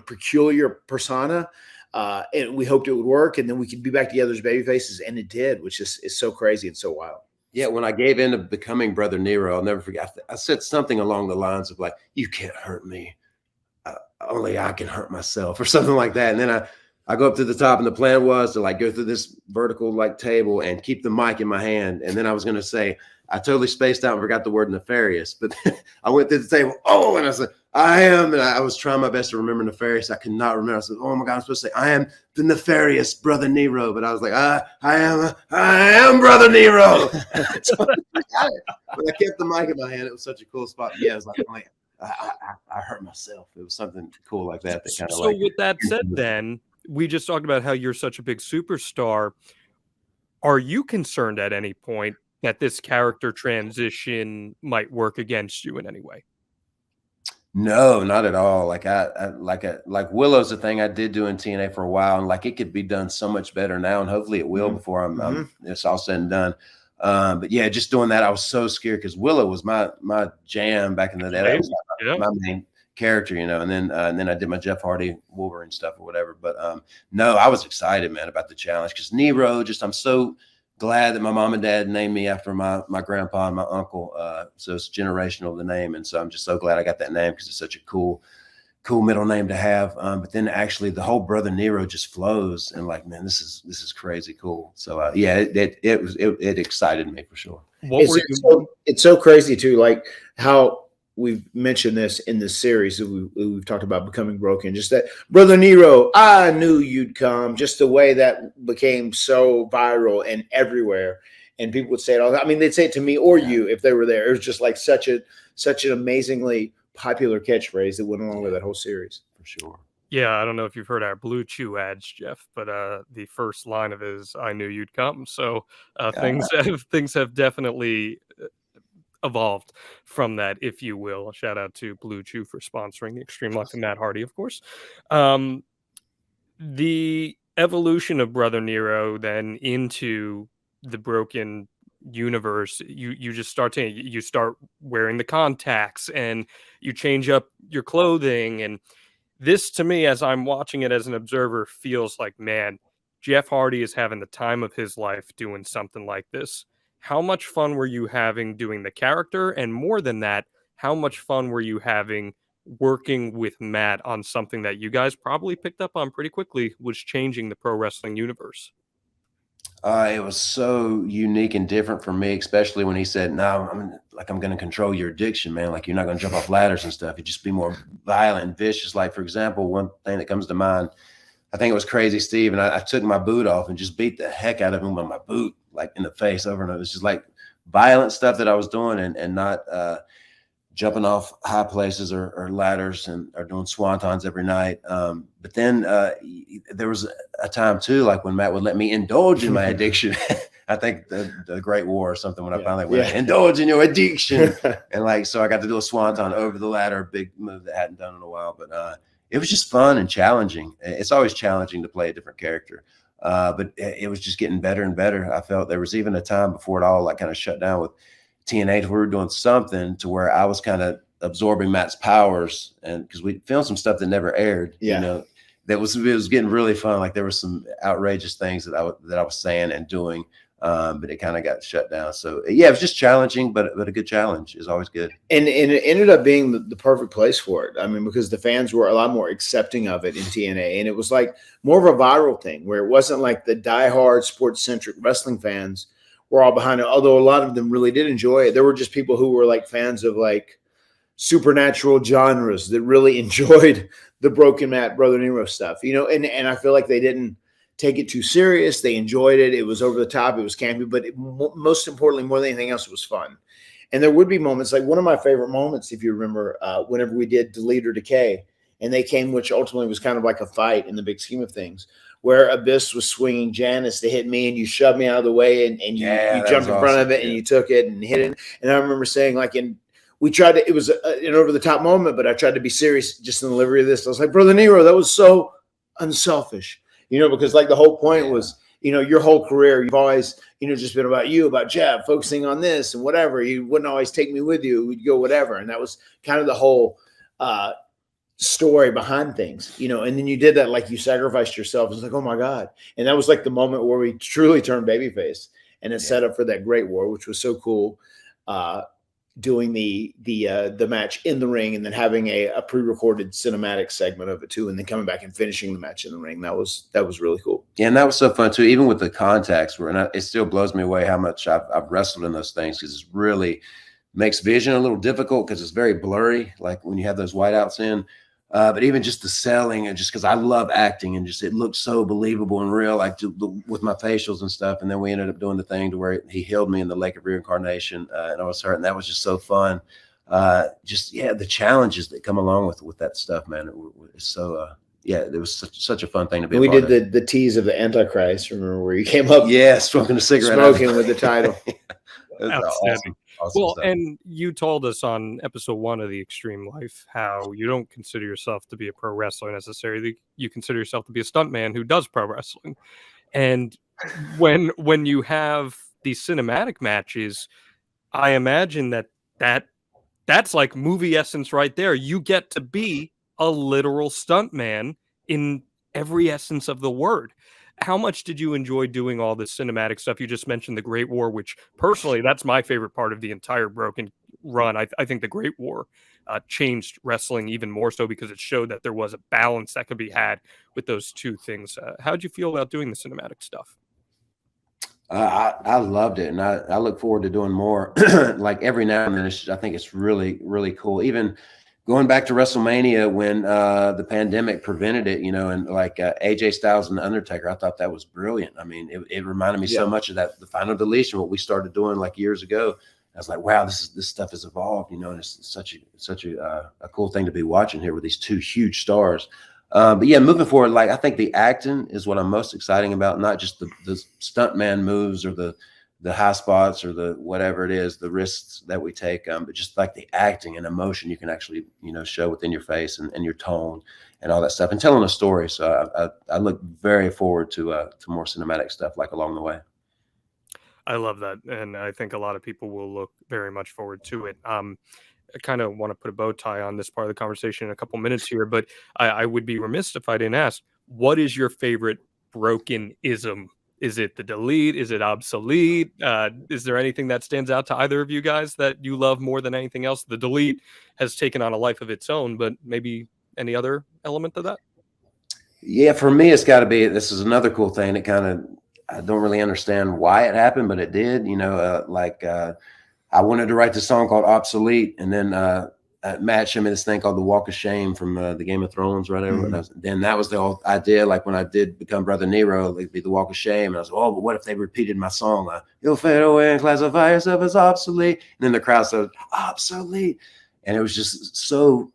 peculiar persona. And we hoped it would work, and then we could be back together as baby faces, and it did, which is so crazy and so wild. Yeah, when I gave in to becoming Brother Nero, I'll never forget. I said something along the lines of like, "You can't hurt me, only I can hurt myself," or something like that. And then I go up to the top, and the plan was to like go through this vertical like table and keep the mic in my hand. And then I was going to say, I totally spaced out and forgot the word nefarious, but I went through the table. Oh, and I said, I am. And I was trying my best to remember nefarious. I could not remember. I said, oh my God, I'm supposed to say, I am the nefarious Brother Nero. But I was like, I am Brother Nero. So I got it. But I kept the mic in my hand. It was such a cool spot. Yeah, I was like, oh, man, I hurt myself. It was something cool like that. That kind of so with that said, then we just talked about how you're such a big superstar. Are you concerned at any point that this character transition might work against you in any way? No, not at all. Like like Willow's a thing I did do in TNA for a while, and like it could be done so much better now, and hopefully it will before it's all said and done. But yeah, just doing that, I was so scared because Willow was my jam back in the day. That was my main character, and then I did my Jeff Hardy Wolverine stuff or whatever. But no, I was excited, man, about the challenge because Nero. I'm so glad that my mom and dad named me after my grandpa and my uncle. So it's generational, the name. And so I'm just so glad I got that name because it's such a cool middle name to have. But then actually the whole Brother Nero just flows and like, man, this is crazy cool. So yeah, it excited me for sure. It's so crazy too, like how we've mentioned this in this series that we've talked about becoming broken, just that Brother Nero, I knew you'd come, just the way that became so viral and everywhere. And people would say it all. I mean, they'd say it to me or you if they were there. It was just like such an amazingly popular catchphrase that went along with that whole series. For sure. Yeah, I don't know if you've heard our Blue Chew ads, Jeff, but the first line of it is "I knew you'd come." So things have definitely evolved from that, if you will. Shout out to Blue Chew for sponsoring the Extreme Life of Matt Hardy, of course. The evolution of Brother Nero then into the broken universe, you just start wearing the contacts and you change up your clothing, and this to me, as I'm watching it as an observer, feels like, man, Jeff Hardy is having the time of his life doing something like this. How much fun were you having doing the character? And more than that, how much fun were you having working with Matt on something that you guys probably picked up on pretty quickly, was changing the pro wrestling universe? It was so unique and different for me, especially when he said, no, I'm going to control your addiction, man. Like, you're not going to jump off ladders and stuff. You just be more violent and vicious. Like, for example, one thing that comes to mind, I think it was Crazy Steve, and I took my boot off and just beat the heck out of him with my boot, like in the face over and over. It's just like violent stuff that I was doing and not jumping off high places or ladders or doing swantons every night. But then there was a time too, like when Matt would let me indulge in my addiction. I think the Great War or something, when I finally went, indulge in your addiction. And like, so I got to do a swanton over the ladder, a big move that I hadn't done in a while. But it was just fun and challenging. It's always challenging to play a different character. But it was just getting better and better. I felt there was even a time before it all like kind of shut down with TNA, we were doing something to where I was kind of absorbing Matt's powers, and because we filmed some stuff that never aired, it was getting really fun. Like there were some outrageous things that I was saying and doing, but it kind of got shut down. So yeah, it was just challenging, but a good challenge is always good. And it ended up being the perfect place for it. I mean, because the fans were a lot more accepting of it in TNA, and it was like more of a viral thing where it wasn't like the diehard sports centric wrestling fans were all behind it. Although a lot of them really did enjoy it. There were just people who were like fans of like supernatural genres that really enjoyed the Broken Matt, Brother Nero stuff, and I feel like they didn't take it too serious. They enjoyed it. It was over the top. It was campy, but most importantly, more than anything else, it was fun. And there would be moments, like one of my favorite moments, if you remember, whenever we did Delete or Decay, and they came, which ultimately was kind of like a fight in the big scheme of things, where Abyss was swinging Janice to hit me, and you shoved me out of the way, and you jumped in front of it, and you took it and hit it. And I remember saying, like, we tried to, it was an over the top moment, but I tried to be serious just in the delivery of this. I was like, Brother Nero, that was so unselfish, because like the whole point was, your whole career, you've always, just been about you, about Jeff, focusing on this and whatever. You wouldn't always take me with you. We'd go whatever. And that was kind of the whole story behind things, and then you did that, like you sacrificed yourself. It's like, oh my God. And that was like the moment where we truly turned babyface, and it set up for that great war, which was so cool. Doing the match in the ring, and then having a pre-recorded cinematic segment of it too, and then coming back and finishing the match in the ring. That was really cool. Yeah, and that was so fun too. Even with the contacts, it still blows me away how much I've wrestled in those things, because it really makes vision a little difficult because it's very blurry, like when you have those whiteouts in. But even just the selling, and just because I love acting, and just it looked so believable and real, like with my facials and stuff. And then we ended up doing the thing to where he healed me in the Lake of Reincarnation, and I was hurt, and that was just so fun. The challenges that come along with that stuff, man. It's so it was such a fun thing to be. We did the tease of the Antichrist. Remember where you came up? Yeah, smoking a cigarette, with the title. Outstanding. Awesome well, stuff. And you told us on episode 1 of The Extreme Life how you don't consider yourself to be a pro wrestler necessarily. You consider yourself to be a stuntman who does pro wrestling. And when you have these cinematic matches, I imagine that's like movie essence right there. You get to be a literal stuntman in every essence of the word. How much did you enjoy doing all this cinematic stuff? You just mentioned the Great War, which personally, that's my favorite part of the entire Broken run. I think the Great War changed wrestling even more so, because it showed that there was a balance that could be had with those two things. How did you feel about doing the cinematic stuff? I loved it, and I look forward to doing more. Like every now and then, I think it's really, really cool. Even going back to WrestleMania when the pandemic prevented it, and like AJ Styles and The Undertaker, I thought that was brilliant. I mean, it reminded me so much of the final deletion, what we started doing like years ago. I was like, wow, this stuff has evolved, and it's such a cool thing to be watching here with these two huge stars. But yeah, moving forward, like I think the acting is what I'm most exciting about, not just the stuntman moves or the high spots or the whatever it is, the risks that we take, but just like the acting and emotion you can actually, show within your face and your tone and all that stuff, and telling a story. So I look very forward to more cinematic stuff like along the way. I love that, and I think a lot of people will look very much forward to it. I kind of want to put a bow tie on this part of the conversation in a couple minutes here, but I would be remiss if I didn't ask, what is your favorite Broken-ism? Is it the delete? Is it obsolete? Is there anything that stands out to either of you guys that you love more than anything else? The delete has taken on a life of its own, but maybe any other element of that? Yeah, for me, it's got to be, this is another cool thing that I don't really understand why it happened, but it did. I wanted to write this song called Obsolete, and then Matt showed me this thing called The Walk of Shame from the Game of Thrones, right? Mm-hmm. Then that was the whole idea. Like when I did become Brother Nero, it'd be The Walk of Shame. And I was like, oh, but what if they repeated my song? You'll fade away and classify yourself as obsolete. And then the crowd said, obsolete. And it was just so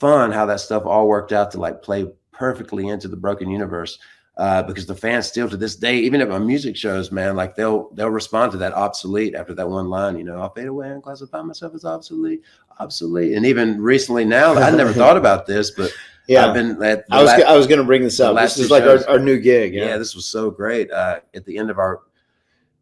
fun how that stuff all worked out to like play perfectly into the Broken universe. Because the fans still to this day, even at my music shows, man, like they'll respond to that obsolete after that one line, I'll fade away and classify myself as obsolete. And even recently now, I never thought about this, but yeah, I've been I was going to bring this up. This is like our new gig. Yeah, this was so great. At the end of our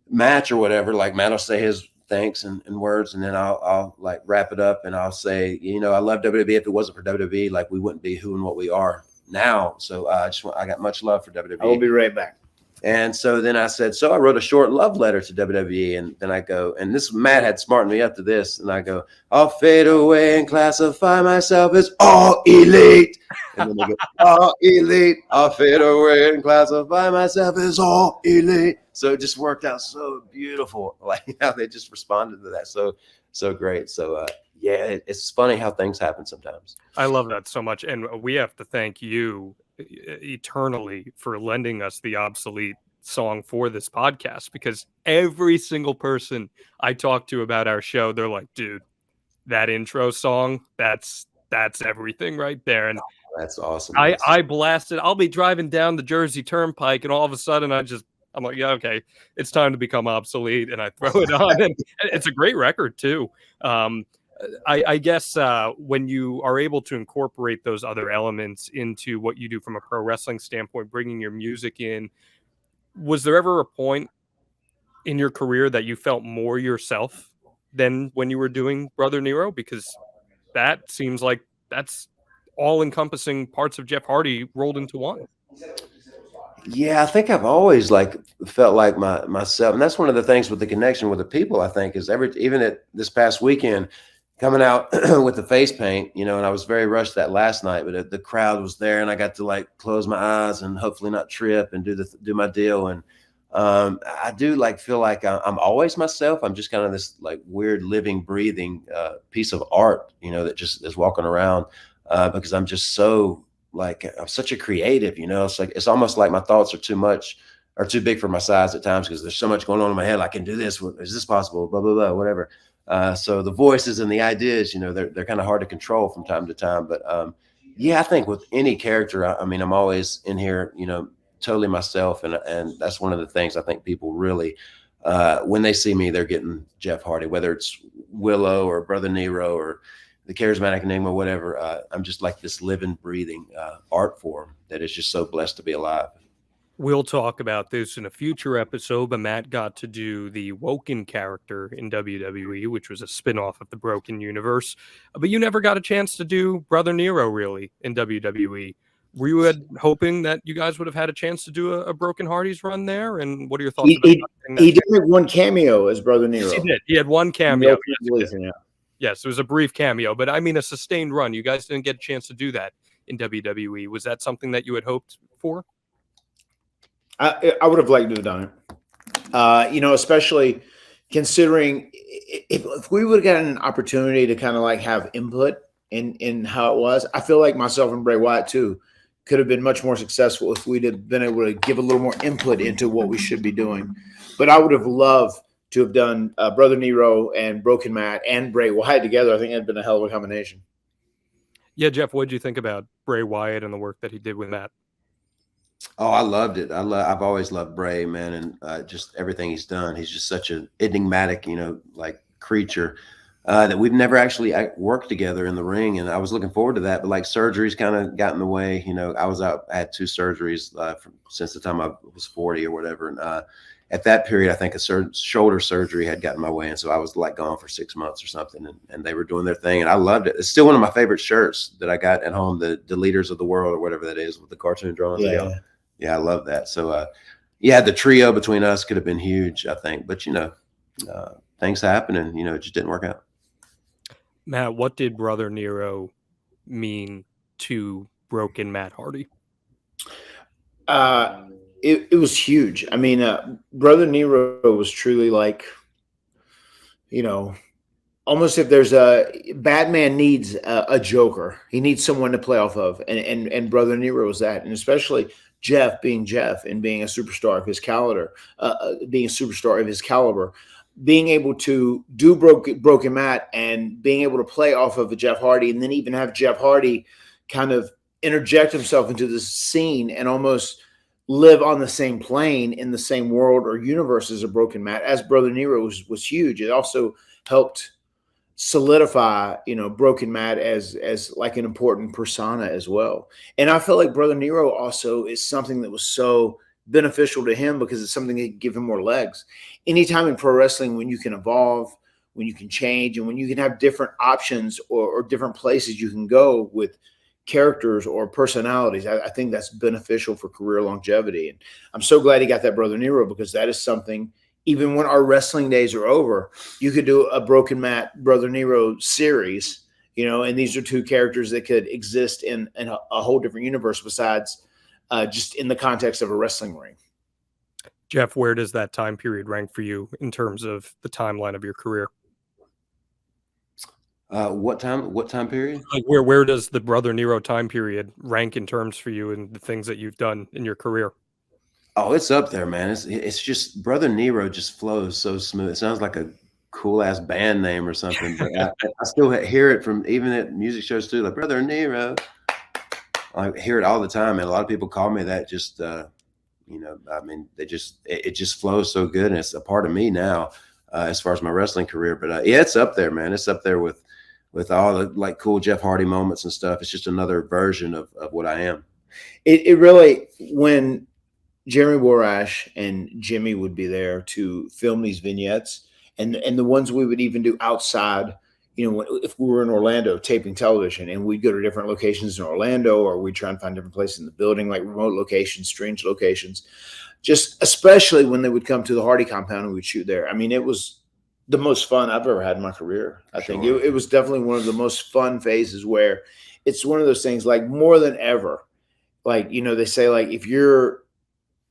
match or whatever, like Matt will say his thanks and words, and then I'll like wrap it up and I'll say, I love WWE. If it wasn't for WWE, like we wouldn't be who and what we are now. So I got much love for WWE. I will be right back. And so then I said, so I wrote a short love letter to WWE. And then I go, and this Matt had smartened me up to this. And I go, I'll fade away and classify myself as all elite. And then they go, all elite. I'll fade away and classify myself as all elite. So it just worked out so beautiful. Like how they just responded to that. So great. So yeah, it's funny how things happen sometimes. I love that so much. And we have to thank you eternally for lending us the obsolete song for this podcast, because every single person I talk to about our show, they're like, dude, that intro song, that's everything right there. And that's awesome. I blasted. I'll be driving down the Jersey Turnpike, and all of a sudden I'm like, yeah, okay, it's time to become obsolete. And I throw it on, and it's a great record too. I guess when you are able to incorporate those other elements into what you do from a pro wrestling standpoint, bringing your music in, Was there ever a point in your career that you felt more yourself than when you were doing Brother Nero? Because that seems like that's all encompassing parts of Jeff Hardy rolled into one. Yeah, I think I've always like felt like myself, and that's one of the things with the connection with the people. I think is even at this past weekend, coming out with the face paint, you know, and I was very rushed that last night, but the crowd was there, and I got to like close my eyes and hopefully not trip and do my deal. And I do like feel like I'm always myself. I'm just kind of this like weird living, breathing piece of art, you know, that just is walking around because I'm just so. Like I'm such a creative, you know, it's like, it's almost like my thoughts are too big for my size at times because there's so much going on in my head. I can do this. Is this possible? Blah, blah, blah, whatever. So the voices and the ideas, you know, they're kind of hard to control from time to time. But yeah, I think with any character, I mean, I'm always in here, you know, totally myself. And that's one of the things I think people really, when they see me, they're getting Jeff Hardy, whether it's Willow or Brother Nero or the charismatic name or whatever. I'm just like this living, breathing art form that is just so blessed to be alive. We'll talk about this in a future episode, but Matt got to do the Woken character in WWE, which was a spinoff of the Broken Universe. But you never got a chance to do Brother Nero, really, in WWE. Were you hoping that you guys would have had a chance to do a Broken Hardys run there? And what are your thoughts about that? He did make one cameo as Brother Nero. He did. He had one cameo. Yeah. Yes, it was a brief cameo, but I mean a sustained run. You guys didn't get a chance to do that in WWE. Was that something that you had hoped for? I would have liked to have done it. You know, especially considering if we would have gotten an opportunity to kind of like have input in how it was, I feel like myself and Bray Wyatt too could have been much more successful if we'd have been able to give a little more input into what we should be doing. But I would have loved to have done Brother Nero and Broken Matt and Bray Wyatt together. I think that'd been a hell of a combination. Yeah, Jeff, what did you think about Bray Wyatt and the work that he did with Matt? Oh, I loved it. I've always loved Bray, man, and just everything he's done. He's just such an enigmatic, you know, like creature that we've never actually worked together in the ring. And I was looking forward to that, but like surgeries kind of got in the way. You know, I had 2 surgeries since the time I was 40 or whatever. And at that period, I think a shoulder surgery had gotten in my way. And so I was like gone for 6 months or something, and they were doing their thing. And I loved it. It's still one of my favorite shirts that I got at home, the Leaders of the World or whatever that is with the cartoon drawings. Yeah, I love that. So, yeah, the trio between us could have been huge, I think. But, you know, things happen and, you know, it just didn't work out. Matt, what did Brother Nero mean to Broken Matt Hardy? It was huge. I mean, Brother Nero was truly like, you know, almost if there's Batman needs a Joker, he needs someone to play off of, and Brother Nero was that, and especially Jeff being Jeff and being a superstar of his caliber, being able to do Broken Matt and being able to play off of a Jeff Hardy, and then even have Jeff Hardy kind of interject himself into this scene and almost live on the same plane in the same world or universe as a Broken Matt, as Brother Nero was huge. It also helped solidify, you know, Broken Matt as like an important persona as well. And I feel like Brother Nero also is something that was so beneficial to him because it's something that could give him more legs. Anytime in pro wrestling, when you can evolve, when you can change, and when you can have different options or different places you can go with characters or personalities, I think that's beneficial for career longevity. And I'm so glad he got that Brother Nero, because that is something, even when our wrestling days are over, you could do a Broken Matt, Brother Nero series, you know, and these are 2 characters that could exist in a whole different universe besides just in the context of a wrestling ring. Jeff, where does that time period rank for you in terms of the timeline of your career? What time period? Like where does the Brother Nero time period rank in terms for you and the things that you've done in your career? Oh, it's up there, man. It's just Brother Nero just flows so smooth. It sounds like a cool ass band name or something, but I still hear it from even at music shows too, like Brother Nero. I hear it all the time, and a lot of people call me that. Just you know, I mean, it just flows so good, and it's a part of me now as far as my wrestling career. But yeah, it's up there, man. It's up there with all the like cool Jeff Hardy moments and stuff. It's just another version of what I am. It really, when Jeremy Borash and Jimmy would be there to film these vignettes, and the ones we would even do outside. You know, if we were in Orlando taping television, and we'd go to different locations in Orlando, or we'd try and find different places in the building, like remote locations, strange locations. Just especially when they would come to the Hardy compound and we'd shoot there. I mean, it was the most fun I've ever had in my career. I think it was definitely one of the most fun phases, where it's one of those things, like, more than ever. Like, you know, they say, like, if you're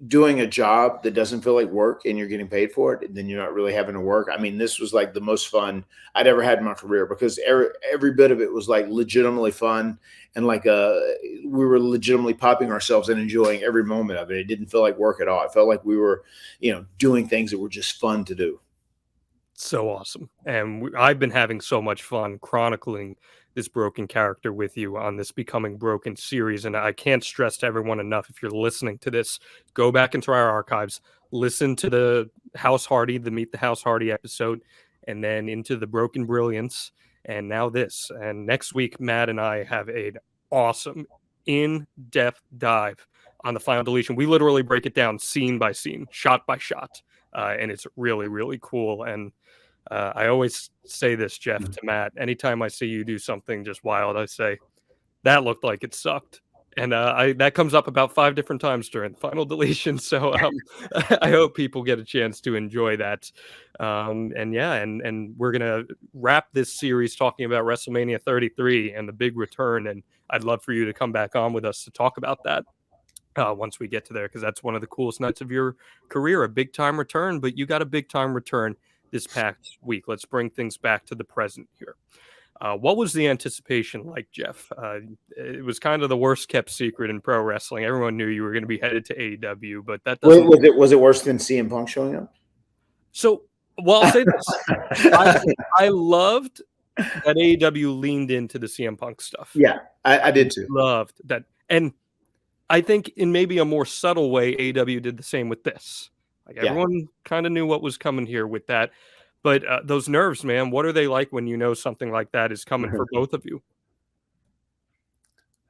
doing a job that doesn't feel like work and you're getting paid for it, then you're not really having to work. I mean, this was like the most fun I'd ever had in my career, because every bit of it was like legitimately fun. And like, we were legitimately popping ourselves and enjoying every moment of it. It didn't feel like work at all. It felt like we were, you know, doing things that were just fun to do. So awesome. And I've been having so much fun chronicling this broken character with you on this Becoming Broken series. And I can't stress to everyone enough, if you're listening to this, go back into our archives, listen to the House Hardy, the Meet the House Hardy episode, and then into the Broken Brilliance, and now this. And next week, Matt and I have an awesome in-depth dive on the final deletion. We literally break it down scene by scene, shot by shot. And it's really, really cool. And I always say this, Jeff, to Matt, anytime I see you do something just wild, I say, that looked like it sucked. And that comes up about 5 different times during the final deletion. So I hope people get a chance to enjoy that. And we're going to wrap this series talking about WrestleMania 33 and the big return. And I'd love for you to come back on with us to talk about that. Once we get to there, because that's one of the coolest nights of your career, a big time return. But you got a big time return this past week. Let's bring things back to the present here. What was the anticipation like, Jeff? It was kind of the worst kept secret in pro wrestling. Everyone knew you were going to be headed to AEW, but that doesn't. Was it worse than CM Punk showing up? So, well, I'll say this: I loved that AEW leaned into the CM Punk stuff. Yeah, I did too. Loved that. And I think in maybe a more subtle way, AEW did the same with this. Like, everyone kind of knew what was coming here with that. But those nerves, man, what are they like when you know something like that is coming for both of you?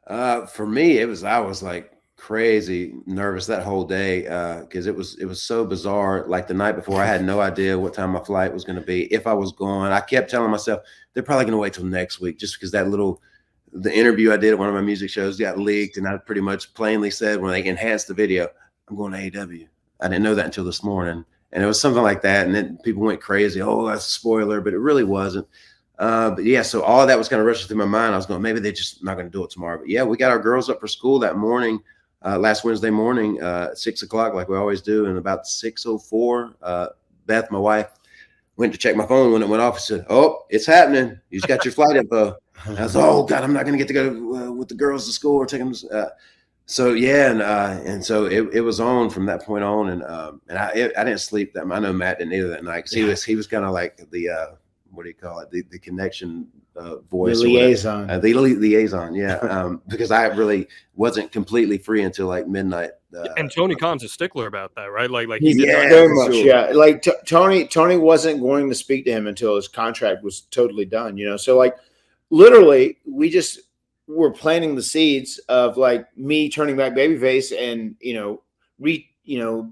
For me, I was like crazy nervous that whole day, because it was so bizarre. Like, the night before, I had no idea what time my flight was going to be, if I was going. I kept telling myself they're probably going to wait till next week, just because the interview I did at one of my music shows got leaked, and I pretty much plainly said, when they enhanced the video, I'm going to AEW. I didn't know that until this morning, and it was something like that. And then people went crazy. Oh, that's a spoiler, but it really wasn't. But yeah, so all of that was kind of rushing through my mind. I was going, maybe they're just not going to do it tomorrow. But yeah, we got our girls up for school that morning, last Wednesday morning, 6 o'clock, like we always do. And about 6:04, Beth, my wife, went to check my phone. When it went off, she said, "Oh, it's happening. You just got your flight info." I was like, "Oh God, I'm not going to get to go with the girls to school or take them." So yeah, and so it was on from that point on, and I didn't sleep that. I know Matt didn't either that night, because he was kind of like the what do you call it, the connection voice, the liaison, the liaison, yeah. Because I really wasn't completely free until like midnight. And Tony Khan's a stickler about that, right? Like very much, yeah. Like Tony wasn't going to speak to him until his contract was totally done. You know, so like literally, we just were planting the seeds of like me turning back babyface, and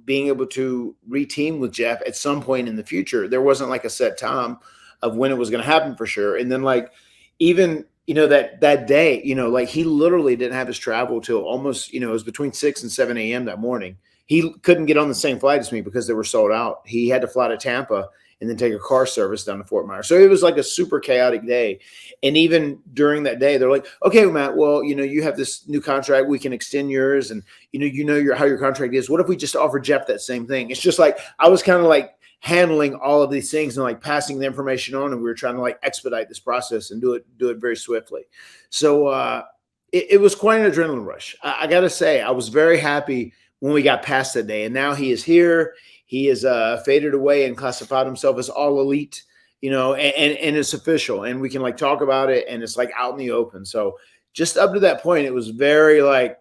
being able to reteam with Jeff at some point in the future. There wasn't like a set time of when it was going to happen for sure. And then like, even, that day, like he literally didn't have his travel till almost, it was between 6 and 7 a.m. that morning. He couldn't get on the same flight as me because they were sold out. He had to fly to Tampa and then take a car service down to Fort Myers. So it was like a super chaotic day. And even during that day, they're like, "Okay, Matt, well, you have this new contract. We can extend yours. And how your contract is. What if we just offer Jeff that same thing?" It's just like, I was kind of like handling all of these things and like passing the information on. And we were trying to like expedite this process and do it very swiftly. So it was quite an adrenaline rush. I got to say, I was very happy when we got past that day. And now he is here. He is faded away and classified himself as All Elite, and it's official, and we can like talk about it, and it's like out in the open. So just up to that point, it was very like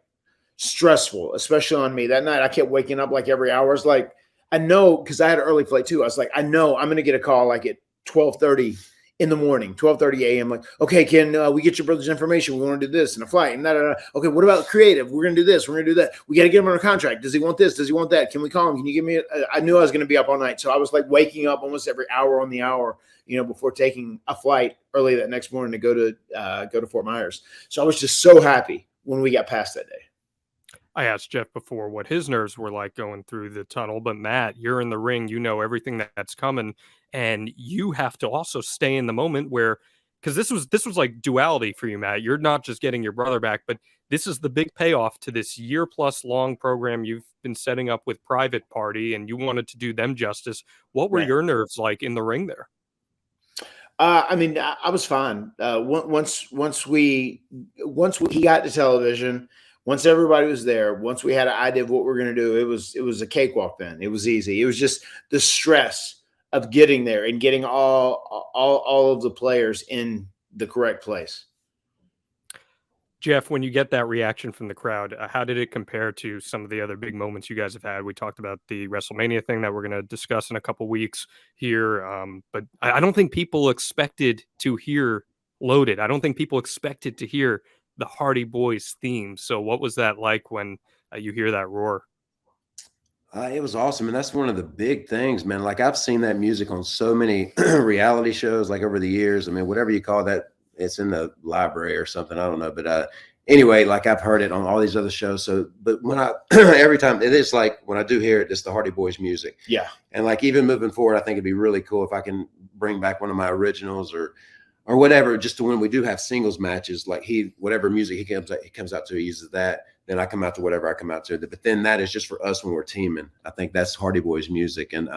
stressful, especially on me. That night, I kept waking up like every hour. It's like, I know, because I had an early flight too. I was like, I know I'm going to get a call like at 12:30, in the morning, 12:30 a.m. Like, okay, can we get your brother's information? We want to do this and a flight. And okay, what about creative? We're going to do this. We're going to do that. We got to get him on a contract. Does he want this? Does he want that? Can we call him? Can you give me I knew I was going to be up all night. So I was like waking up almost every hour on the hour, before taking a flight early that next morning to go to Fort Myers. So I was just so happy when we got past that day. I asked Jeff before what his nerves were like going through the tunnel, but Matt, you're in the ring, everything that's coming, and you have to also stay in the moment because this was like duality for you, Matt. You're not just getting your brother back, but this is the big payoff to this year-plus long program you've been setting up with Private Party, and you wanted to do them justice. What were your nerves like in the ring there? I was fine. Once he got to television, once everybody was there, once we had an idea of what we're going to do, it was a cakewalk then. It was easy. It was just the stress of getting there and getting all of the players in the correct place. Jeff, when you get that reaction from the crowd, how did it compare to some of the other big moments you guys have had? We talked about the WrestleMania thing that we're going to discuss in a couple weeks here, but I don't think people expected to hear Loaded. I don't think people expected to hear the Hardy Boys theme. So what was that like when you hear that roar? It was awesome. And that's one of the big things, man. Like I've seen that music on so many reality shows, like over the years. I mean, whatever you call that, it's in the library or something. I don't know. But anyway, like I've heard it on all these other shows. So, but when every time it is like when I do hear it, it's the Hardy Boys music. Yeah. And like even moving forward, I think it'd be really cool if I can bring back one of my originals or whatever, just to when we do have singles matches, like whatever music he comes out to, he uses that. Then I come out to whatever I come out to. But then that is just for us when we're teaming. I think that's Hardy Boys music. And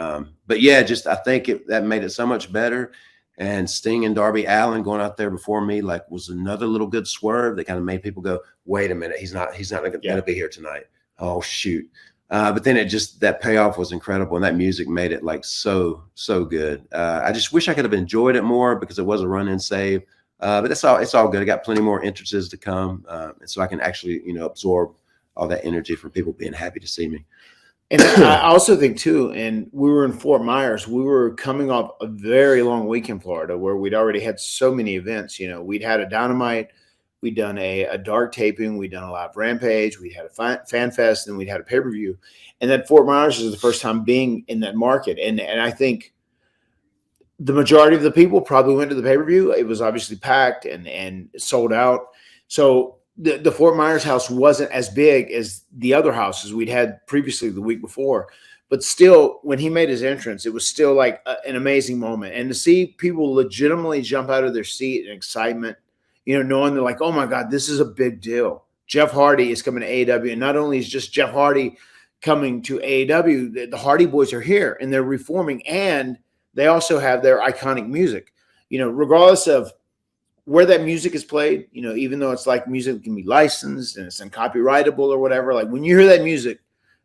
but yeah, just I think that made it so much better. And Sting and Darby Allin going out there before me was another little good swerve that kind of made people go, wait a minute, he's not going to be here tonight. Oh shoot. But then that payoff was incredible, and that music made it like so good. I just wish I could have enjoyed it more because it was a run-in save. But it's all good. I got plenty more entrances to come, and so I can actually absorb all that energy from people being happy to see me. And I also think too, and we were in Fort Myers. We were coming off a very long week in Florida where we'd already had so many events. We'd had a Dynamite. We'd done a dark taping. We'd done a live Rampage. We had a fan fest, and we'd had a pay-per-view. And that Fort Myers is the first time being in that market. And I think the majority of the people probably went to the pay-per-view. It was obviously packed and sold out. So the Fort Myers house wasn't as big as the other houses we'd had previously the week before. But still, when he made his entrance, it was still like an amazing moment. And to see people legitimately jump out of their seat in excitement, knowing they're like, oh my God, this is a big deal. Jeff Hardy is coming to AEW. And not only is just Jeff Hardy coming to AEW, the Hardy Boys are here and they're reforming. And they also have their iconic music, regardless of where that music is played, even though it's like music that can be licensed and it's uncopyrightable or whatever. Like when you hear that music,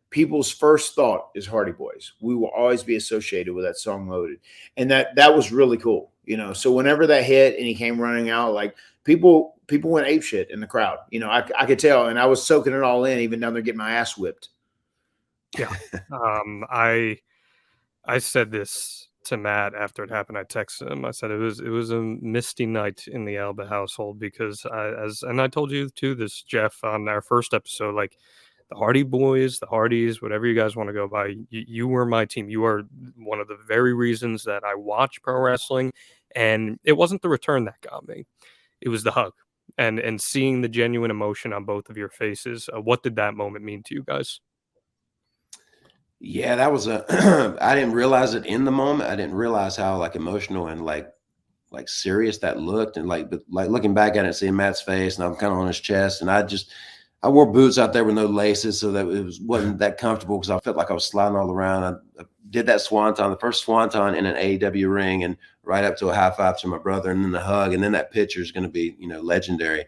people's first thought is Hardy Boys. We will always be associated with that song Loaded. And that was really cool. So whenever that hit and he came running out, like people went apeshit in the crowd. I could tell, and I was soaking it all in, even down there getting my ass whipped. Yeah. I said this to Matt after it happened. I texted him. I said it was a misty night in the Alba household because and I told you too this, Jeff, on our first episode, like the Hardy Boys, the Hardys, whatever you guys want to go by, you were my team. You are one of the very reasons that I watch pro wrestling, and it wasn't the return that got me. It was the hug and seeing the genuine emotion on both of your faces. What did that moment mean to you guys? Yeah, that was I didn't realize it in the moment. I didn't realize how like emotional and like serious that looked. And but looking back at it, seeing Matt's face and I'm kind of on his chest. And I wore boots out there with no laces so that it wasn't that comfortable because I felt like I was sliding all around. I did that swanton, the first swanton in an AEW ring, and right up to a high five to my brother and then the hug. And then that picture is going to be, legendary.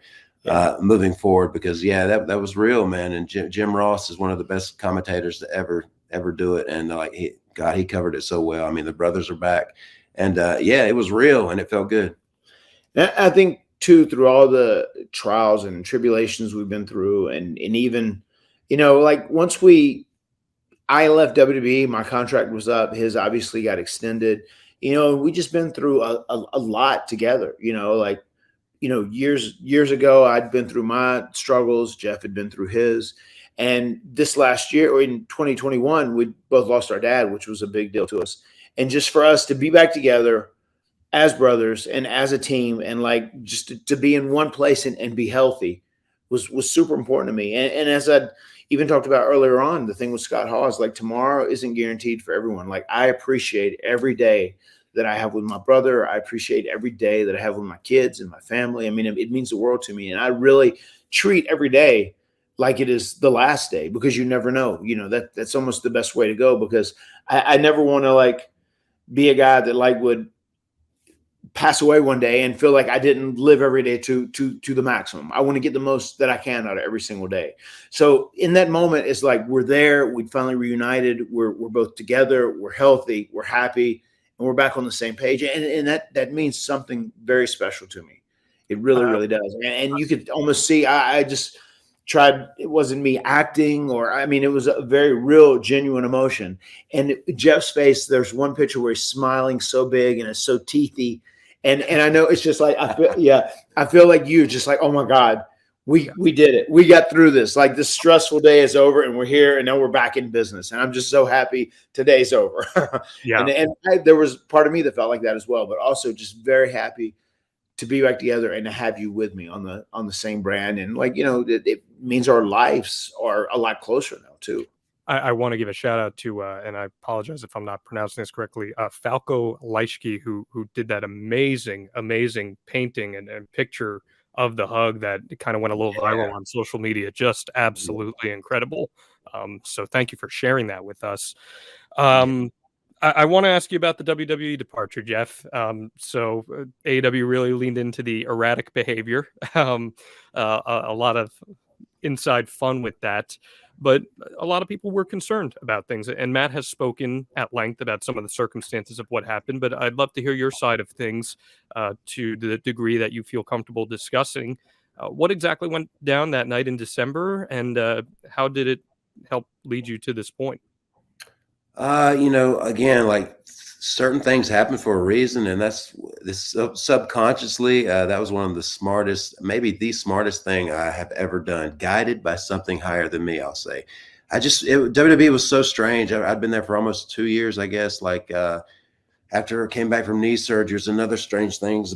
Moving forward because that was real, man. And Jim Ross is one of the best commentators to ever do it, and he covered it so well. I mean, the brothers are back, and it was real and it felt good. I think too, through all the trials and tribulations we've been through, and even once I left WWE, my contract was up, his obviously got extended. we just been through a lot together, like, years ago, I'd been through my struggles. Jeff had been through his. And this last year, or in 2021, we both lost our dad, which was a big deal to us. And just for us to be back together as brothers and as a team, and like just to be in one place and be healthy was super important to me. And as I even talked about earlier on, the thing with Scott Hawes, like, tomorrow isn't guaranteed for everyone. Like, I appreciate every day that I have with my brother. I appreciate every day that I have with my kids and my family. I mean, it means the world to me. And I really treat every day like it is the last day, because you never know. That's almost the best way to go, because I never want to like be a guy that like would pass away one day and feel like I didn't live every day to the maximum. I want to get the most that I can out of every single day. So in that moment, it's like we're there. We finally reunited. We're both together. We're healthy. We're happy. And we're back on the same page. And that means something very special to me. It really, really does. And you could almost see, I just tried, it wasn't me acting, it was a very real, genuine emotion. And Jeff's face, there's one picture where he's smiling so big and it's so teethy. And I know it's just like, I feel like you're just like, oh my God, we did it. We got through this. Like, this stressful day is over and we're here, and now we're back in business. And I'm just so happy today's over. Yeah. There was part of me that felt like that as well, but also just very happy to be back together and to have you with me on the same brand. And like, it means our lives are a lot closer now too. I want to give a shout out to, and I apologize if I'm not pronouncing this correctly, Falco Leishke, who did that amazing painting and picture of the hug that kind of went a little viral on social media. Just absolutely incredible. So thank you for sharing that with us. I want to ask you about the WWE departure, Jeff. So AEW really leaned into the erratic behavior. A lot of inside fun with that. But a lot of people were concerned about things. And Matt has spoken at length about some of the circumstances of what happened. But I'd love to hear your side of things to the degree that you feel comfortable discussing. What exactly went down that night in December? And how did it help lead you to this point? Again, like, certain things happen for a reason, and that's this subconsciously. That was one of the smartest, maybe the smartest thing I have ever done. Guided by something higher than me, I'll say. WWE was so strange. I'd been there for almost 2 years, I guess. Like, after I came back from knee surgery, there's another strange thing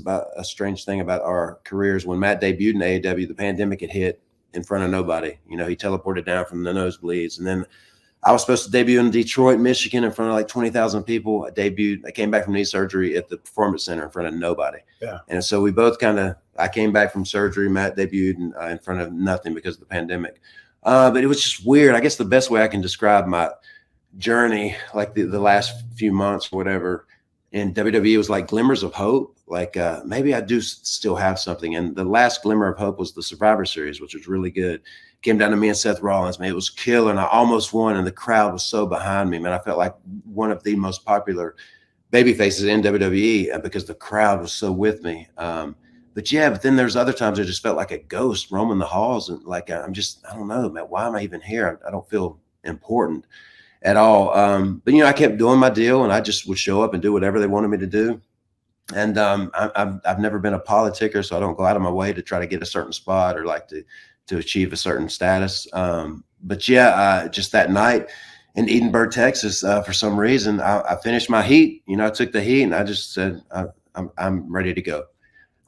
about our careers. When Matt debuted in AEW, the pandemic had hit in front of nobody. He teleported down from the nosebleeds, and then I was supposed to debut in Detroit, Michigan, in front of like 20,000 people. I came back from knee surgery at the Performance Center in front of nobody. Yeah. And so we both I came back from surgery. Matt debuted in front of nothing because of the pandemic. But it was just weird. I guess the best way I can describe my journey, like the last few months or whatever, in WWE was like glimmers of hope. Like, maybe I do still have something. And the last glimmer of hope was the Survivor Series, which was really good. Came down to me and Seth Rollins, man. It was killer, and I almost won, and the crowd was so behind me, man. I felt like one of the most popular baby faces in WWE because the crowd was so with me. But then there's other times I just felt like a ghost roaming the halls, and like, I don't know, man. Why am I even here? I don't feel important at all. But I kept doing my deal, and I just would show up and do whatever they wanted me to do. And I've never been a politicker, so I don't go out of my way to try to get a certain spot or like to achieve a certain status. But just that night in Edinburgh, Texas, for some reason, I finished my heat. I took the heat and I just said, I'm ready to go.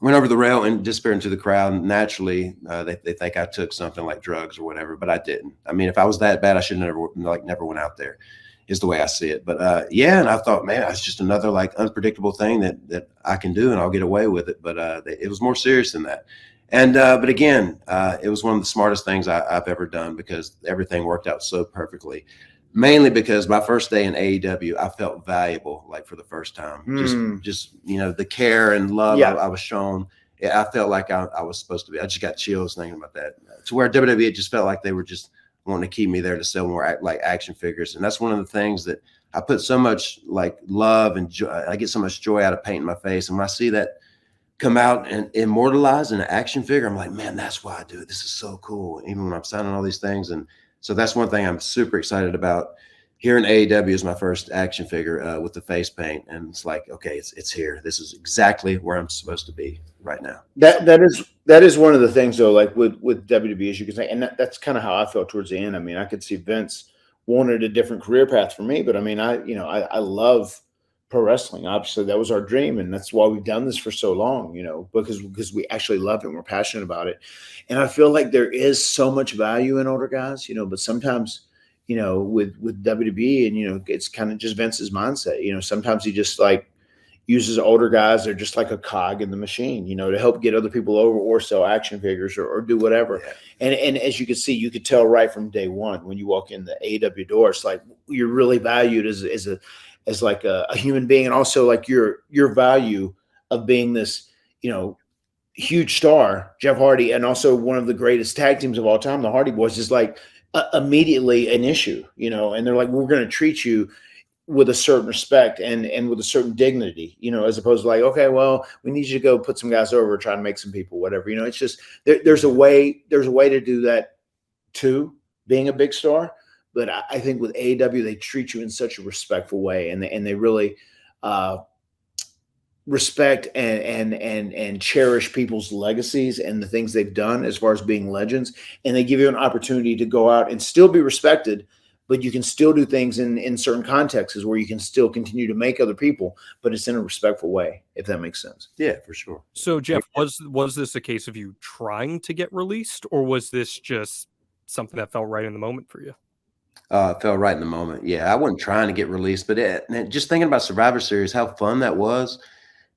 Went over the rail and disappeared into the crowd. And naturally, they think I took something like drugs or whatever, but I didn't. I mean, if I was that bad, I should never went out there, is the way I see it. But and I thought, man, it's just another like unpredictable thing that I can do and I'll get away with it. But it was more serious than that. And but again, it was one of the smartest things I've ever done because everything worked out so perfectly. Mainly because my first day in AEW, I felt valuable, like for the first time. Just the care and love I was shown. I felt like I was supposed to be. I just got chills thinking about that. To where WWE, it just felt like they were just wanting to keep me there to sell more like action figures. And that's one of the things that I put so much like love and joy. I get so much joy out of painting my face. And when I see that come out and immortalized in an action figure, I'm like, man, that's why I do it. This is so cool. Even when I'm signing all these things. And so that's one thing I'm super excited about here in AEW is my first action figure with the face paint, and it's like, okay, it's here. This is exactly where I'm supposed to be right now. That is one of the things though, like with WWE, as you can say, and that's kind of how I felt towards the end. I mean, I could see Vince wanted a different career path for me, but I mean, I love pro wrestling. Obviously, that was our dream, and that's why we've done this for so long. Because we actually love it and we're passionate about it. And I feel like there is so much value in older guys, but sometimes, with WWE, and it's kind of just Vince's mindset. Sometimes he just like uses older guys. They're just like a cog in the machine, to help get other people over or sell action figures or do whatever. Yeah. And as you can see, you could tell right from day one when you walk in the AEW door, it's like you're really valued as like a human being, and also like your value of being this, huge star, Jeff Hardy, and also one of the greatest tag teams of all time, the Hardy Boys, is like immediately an issue, and they're like, we're going to treat you with a certain respect and with a certain dignity, as opposed to like, okay, well, we need you to go put some guys over, try to make some people, whatever, it's just, there's a way to do that too, being a big star. But I think with AEW, they treat you in such a respectful way, and they really respect and cherish people's legacies and the things they've done as far as being legends. And they give you an opportunity to go out and still be respected, but you can still do things in certain contexts where you can still continue to make other people, but it's in a respectful way, if that makes sense. Yeah, for sure. So Jeff, was this a case of you trying to get released, or was this just something that felt right in the moment for you? It fell right in the moment. Yeah, I wasn't trying to get released, but just thinking about Survivor Series, how fun that was,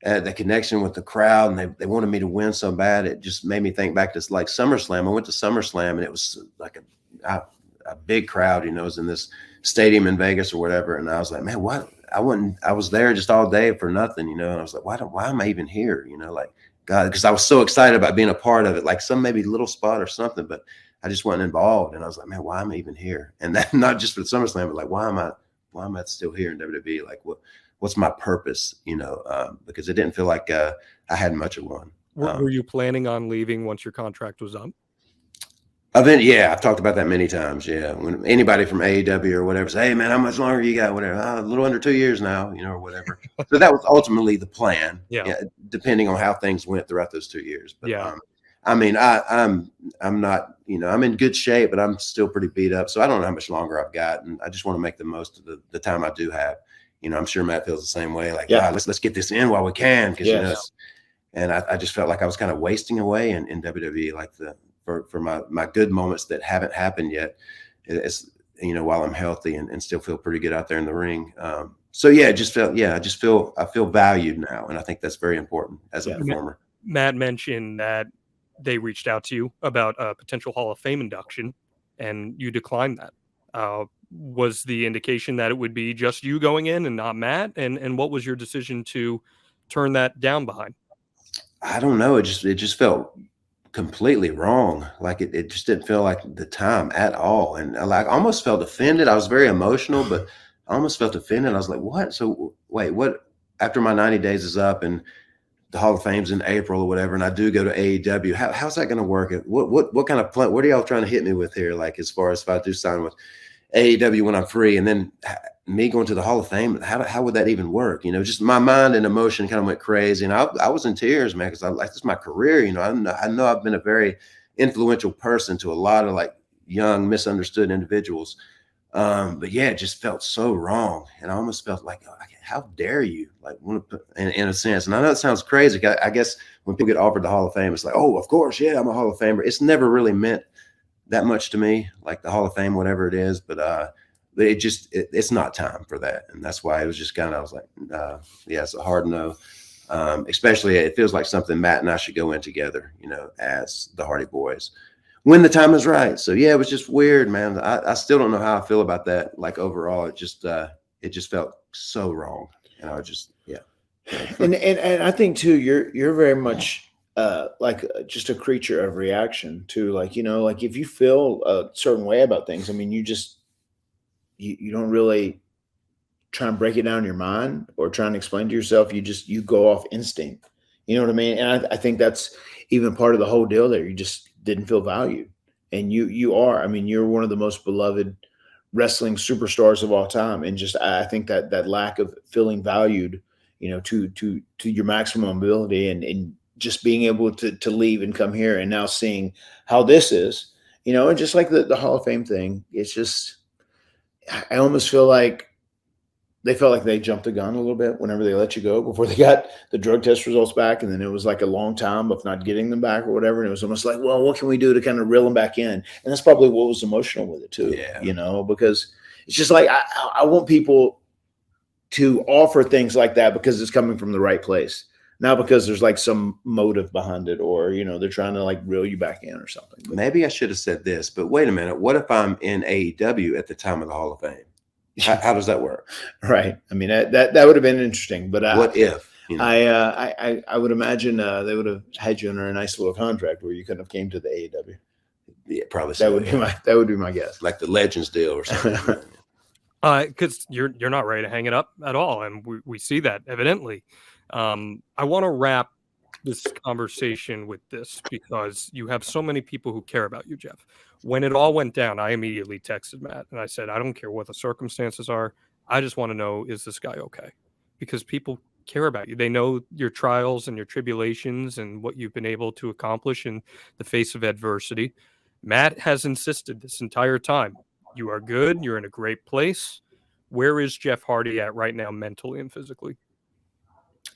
the connection with the crowd, and they wanted me to win so bad. It just made me think back to like SummerSlam. I went to SummerSlam, and it was like a big crowd, it was in this stadium in Vegas or whatever. And I was like, man, what? I was there just all day for nothing, and I was like, why am I even here? Like, God, because I was so excited about being a part of it, like some maybe little spot or something, but I just wasn't involved. And I was like, man, why am I even here? And that not just for the SummerSlam, but like, why am I still here in WWE? Like, what's my purpose? Because it didn't feel like I had much of one. Were you planning on leaving once your contract was up? Yeah, I've talked about that many times. Yeah, when anybody from AEW or whatever says, "Hey, man, how much longer you got?" Whatever, a little under 2 years now, or whatever. So that was ultimately the plan. Yeah, depending on how things went throughout those 2 years. But, yeah, I mean, I'm not, I'm in good shape, but I'm still pretty beat up. So I don't know how much longer I've got, and I just want to make the most of the time I do have. I'm sure Matt feels the same way. Like, yeah, let's get this in while we can, because and I just felt like I was kind of wasting away in WWE, like for my good moments that haven't happened yet. It's while I'm healthy and still feel pretty good out there in the ring. So yeah, I feel valued now, and I think that's very important as a performer. Matt mentioned that they reached out to you about a potential Hall of Fame induction, and you declined that. Was the indication that it would be just you going in and not Matt? And what was your decision to turn that down behind? I don't know. It just felt completely wrong. Like it just didn't feel like the time at all. And I almost felt offended. I was very emotional, but I almost felt offended. I was like, what? So wait, what? After my 90 days is up and the Hall of Fame's in April or whatever, and I do go to AEW, how's that going to work? What kind of plan? What are y'all trying to hit me with here? Like, as far as if I do sign with AEW when I'm free, and then me going to the Hall of Fame, how would that even work? Just my mind and emotion kind of went crazy, and I was in tears, man, because this is my career. I know I've been a very influential person to a lot of like young, misunderstood individuals. But yeah, it just felt so wrong, and I almost felt like, how dare you? Like, want to put in a sense. And I know it sounds crazy. I guess when people get offered the Hall of Fame, it's like, oh, of course, yeah, I'm a Hall of Famer. It's never really meant that much to me, like the Hall of Fame, whatever it is. But it's not time for that, and that's why it was just kind of, I was like, yeah, it's a hard no. Especially, it feels like something Matt and I should go in together, as the Hardy Boys, when the time is right. So yeah, it was just weird, man. I still don't know how I feel about that. Like, overall, it just felt so wrong, and I was just, yeah. And I think too, you're very much like just a creature of reaction to, like, like if you feel a certain way about things, I mean, you don't really try and break it down in your mind or try and explain to yourself. You go off instinct. You know what I mean? And I think that's even part of the whole deal there. You just didn't feel valued. And you are, I mean, you're one of the most beloved wrestling superstars of all time. And just, I think that lack of feeling valued, to your maximum ability, and just being able to leave and come here and now seeing how this is, and just like the Hall of Fame thing, it's just, I almost feel like they felt like they jumped the gun a little bit whenever they let you go before they got the drug test results back. And then it was like a long time of not getting them back or whatever. And it was almost like, well, what can we do to kind of reel them back in? And that's probably what was emotional with it too, because it's just like, I want people to offer things like that because it's coming from the right place, not because there's like some motive behind it, or, they're trying to like reel you back in or something. But maybe I should have said this, but wait a minute. What if I'm in AEW at the time of the Hall of Fame? How does that work? Right. I mean, that would have been interesting, but what if? I would imagine they would have had you under a nice little contract where you couldn't have came to the AEW. Yeah, probably. That would be my guess. Like the Legends deal or something. Because you're not ready to hang it up at all, and we see that evidently. I want to wrap this conversation with this because you have so many people who care about you, Jeff. When it all went down, I immediately texted Matt and I said, I don't care what the circumstances are. I just want to know, is this guy okay? Because people care about you. They know your trials and your tribulations and what you've been able to accomplish in the face of adversity. Matt has insisted this entire time, you are good. You're in a great place. Where is Jeff Hardy at right now, mentally and physically?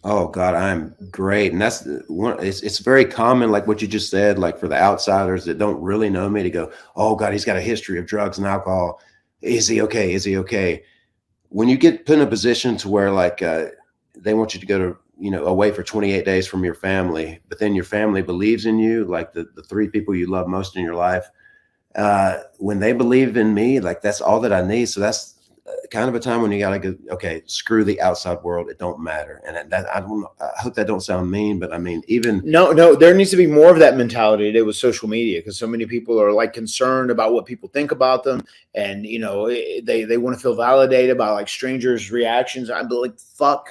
Oh God, I'm great. And that's one, it's very common, like what you just said, like for the outsiders that don't really know me to go, oh God, he's got a history of drugs and alcohol. Is he okay? Is he okay? When you get put in a position to where like they want you to go to, away for 28 days from your family, but then your family believes in you, like the three people you love most in your life, when they believe in me, like that's all that I need. So that's kind of a time when you gotta go, okay, screw the outside world, it don't matter. And that I hope that don't sound mean, but I mean, even no, there needs to be more of that mentality today with social media, because so many people are like concerned about what people think about them, and they want to feel validated by like strangers' reactions. I'm like, fuck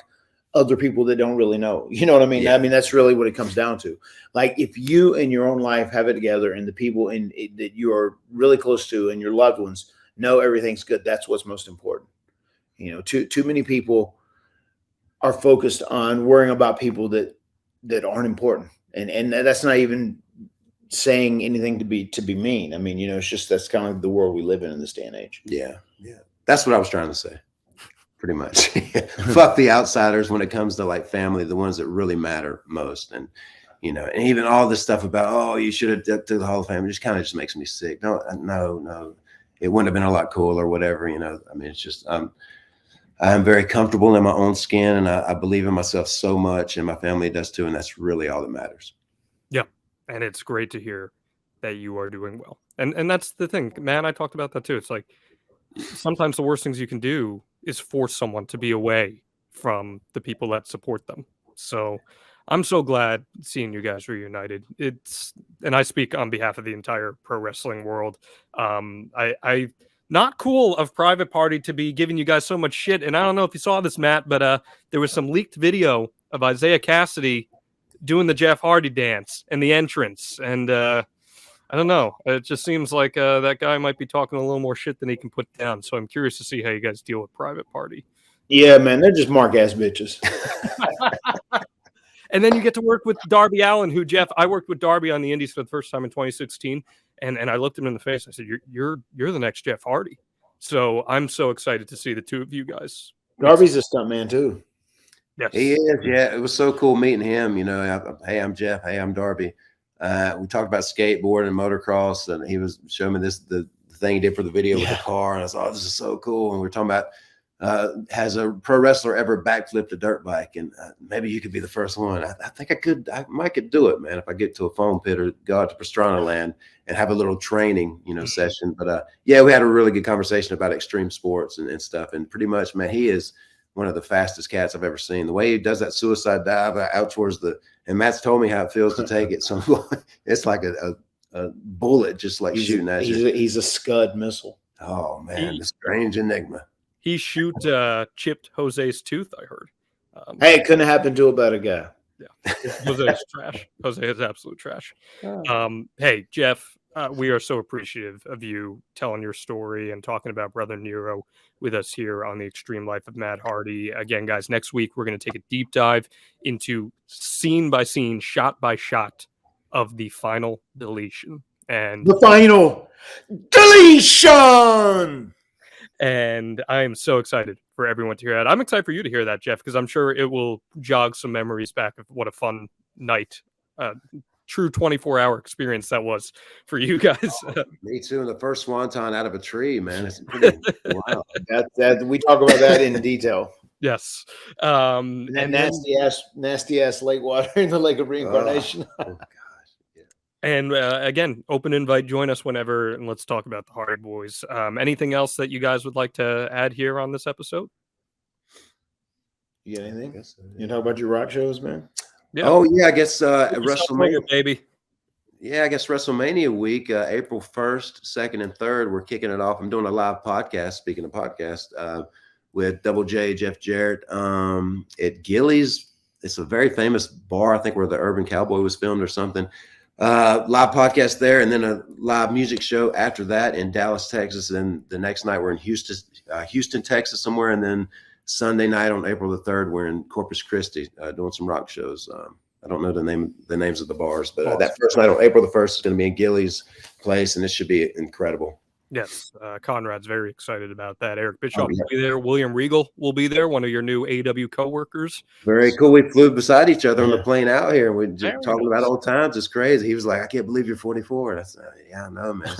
other people that don't really know. You know what I mean? Yeah. I mean, that's really what it comes down to. Like, if you in your own life have it together, and the people that you are really close to and your loved ones know everything's good, that's what's most important. Too many people are focused on worrying about people that aren't important, and that's not even saying anything to be mean. I mean, it's just, that's kind of the world we live in this day and age. Yeah, that's what I was trying to say, pretty much. Fuck the outsiders when it comes to like family, the ones that really matter most. And and even all this stuff about, oh, you should have done the Hall of Fame, it just kind of just makes me sick. No, it wouldn't have been a lot cool or whatever. I mean, it's just I'm very comfortable in my own skin, and I believe in myself so much, and my family does too, and that's really all that matters. Yeah, and it's great to hear that you are doing well. And that's the thing, man. I talked about that too. It's like sometimes the worst things you can do is force someone to be away from the people that support them. So I'm so glad seeing you guys reunited. And I speak on behalf of the entire pro wrestling world. I not cool of Private Party to be giving you guys so much shit. And I don't know if you saw this, Matt, but there was some leaked video of Isaiah Cassidy doing the Jeff Hardy dance and the entrance. And I don't know. It just seems like that guy might be talking a little more shit than he can put down. So I'm curious to see how you guys deal with Private Party. Yeah, man, they're just mark ass bitches. And then you get to work with Darby Allin, who, Jeff, I worked with Darby on the Indies for the first time in 2016. And I looked him in the face. I said, you're the next Jeff Hardy. So I'm so excited to see the two of you guys. Darby's a stuntman too. Yes. He is. Yeah, it was so cool meeting him. Hey, I'm Jeff. Hey, I'm Darby. We talked about skateboard and motocross, and he was showing me the thing he did for the video with the car. And I was like, oh, this is so cool. And we were talking about, has a pro wrestler ever backflipped a dirt bike? And maybe you could be the first one. I think I might could do it, man, if I get to a foam pit or go out to Pastrana land and have a little training, session. But yeah, we had a really good conversation about extreme sports and stuff. And pretty much, man, he is one of the fastest cats I've ever seen. The way he does that suicide dive out towards and Matt's told me how it feels to take it. So it's like a bullet just like shooting at you. He's a Scud missile. Oh man, the strange enigma. He chipped Jose's tooth, I heard. Hey, it couldn't have happened to a better guy. Yeah, Jose's trash. Jose is absolute trash. Hey, Jeff, We are so appreciative of you telling your story and talking about Brother Nero with us here on the Extreme Life of Matt Hardy. Again, guys, next week we're going to take a deep dive into scene by scene, shot by shot of the final deletion. And the final deletion! And I am so excited for everyone to hear that. I'm excited for you to hear that, Jeff, because I'm sure it will jog some memories back of what a fun night, true 24-hour experience that was for you guys. Me too. And the first swanton out of a tree, man. It's pretty wild. That we talk about that in detail. Yes. And nasty ass lake water in the Lake of Reincarnation. Oh, And again, open invite, join us whenever, and let's talk about the Hardy Boys. Anything else that you guys would like to add here on this episode? You got anything? You talk about your rock shows, man? Yeah. Oh, yeah, I guess WrestleMania, baby. Yeah, I guess WrestleMania week, April 1st, 2nd, and 3rd, we're kicking it off. I'm doing a live podcast, speaking of podcast, with Double J, Jeff Jarrett, at Gillies. It's a very famous bar, I think, where the Urban Cowboy was filmed or something. Live podcast there, and then a live music show after that in Dallas, Texas. And the next night we're in Houston, Texas somewhere. And then Sunday night on April the 3rd, we're in Corpus Christi doing some rock shows. I don't know the names of the bars, but that first night on April the 1st is going to be in Gillies place, and it should be incredible. Yes, Conrad's very excited about that. Eric Bischoff will be there. William Regal will be there, one of your new AW coworkers. Very cool. We flew beside each other on the plane out here, and we're just talking about old times. It's crazy. He was like, "I can't believe you're 44." And I said, "Yeah, I know, man.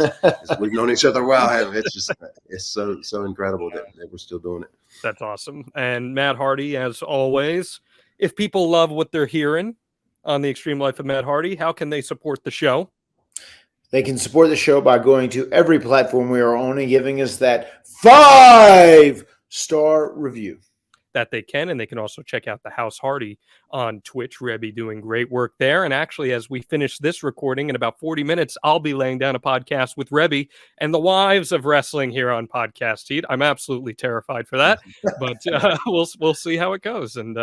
We've known each other a while. It's so incredible that we're still doing it." That's awesome. And Matt Hardy, as always, if people love what they're hearing on the Extreme Life of Matt Hardy, how can they support the show? They can support the show by going to every platform we are on and giving us that 5-star review. That they can, and they can also check out the House Hardy on Twitch. Rebby doing great work there. And actually, as we finish this recording in about 40 minutes, I'll be laying down a podcast with Rebby and the wives of wrestling here on Podcast Heat. I'm absolutely terrified for that, but we'll see how it goes. And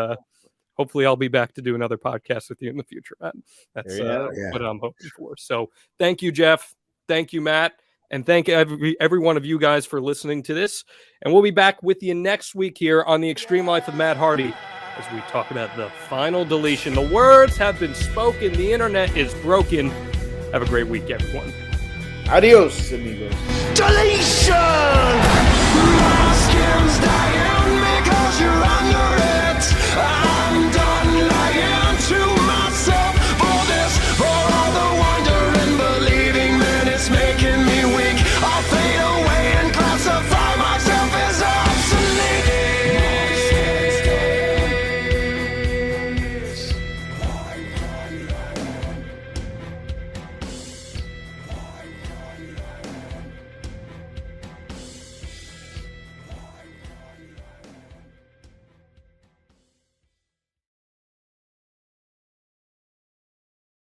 hopefully I'll be back to do another podcast with you in the future, Matt. That's what I'm hoping for. So thank you, Jeff. Thank you, Matt. And thank every one of you guys for listening to this. And we'll be back with you next week here on the Extreme Life of Matt Hardy as we talk about the final deletion. The words have been spoken. The internet is broken. Have a great week, everyone. Adios, amigos. Deletion!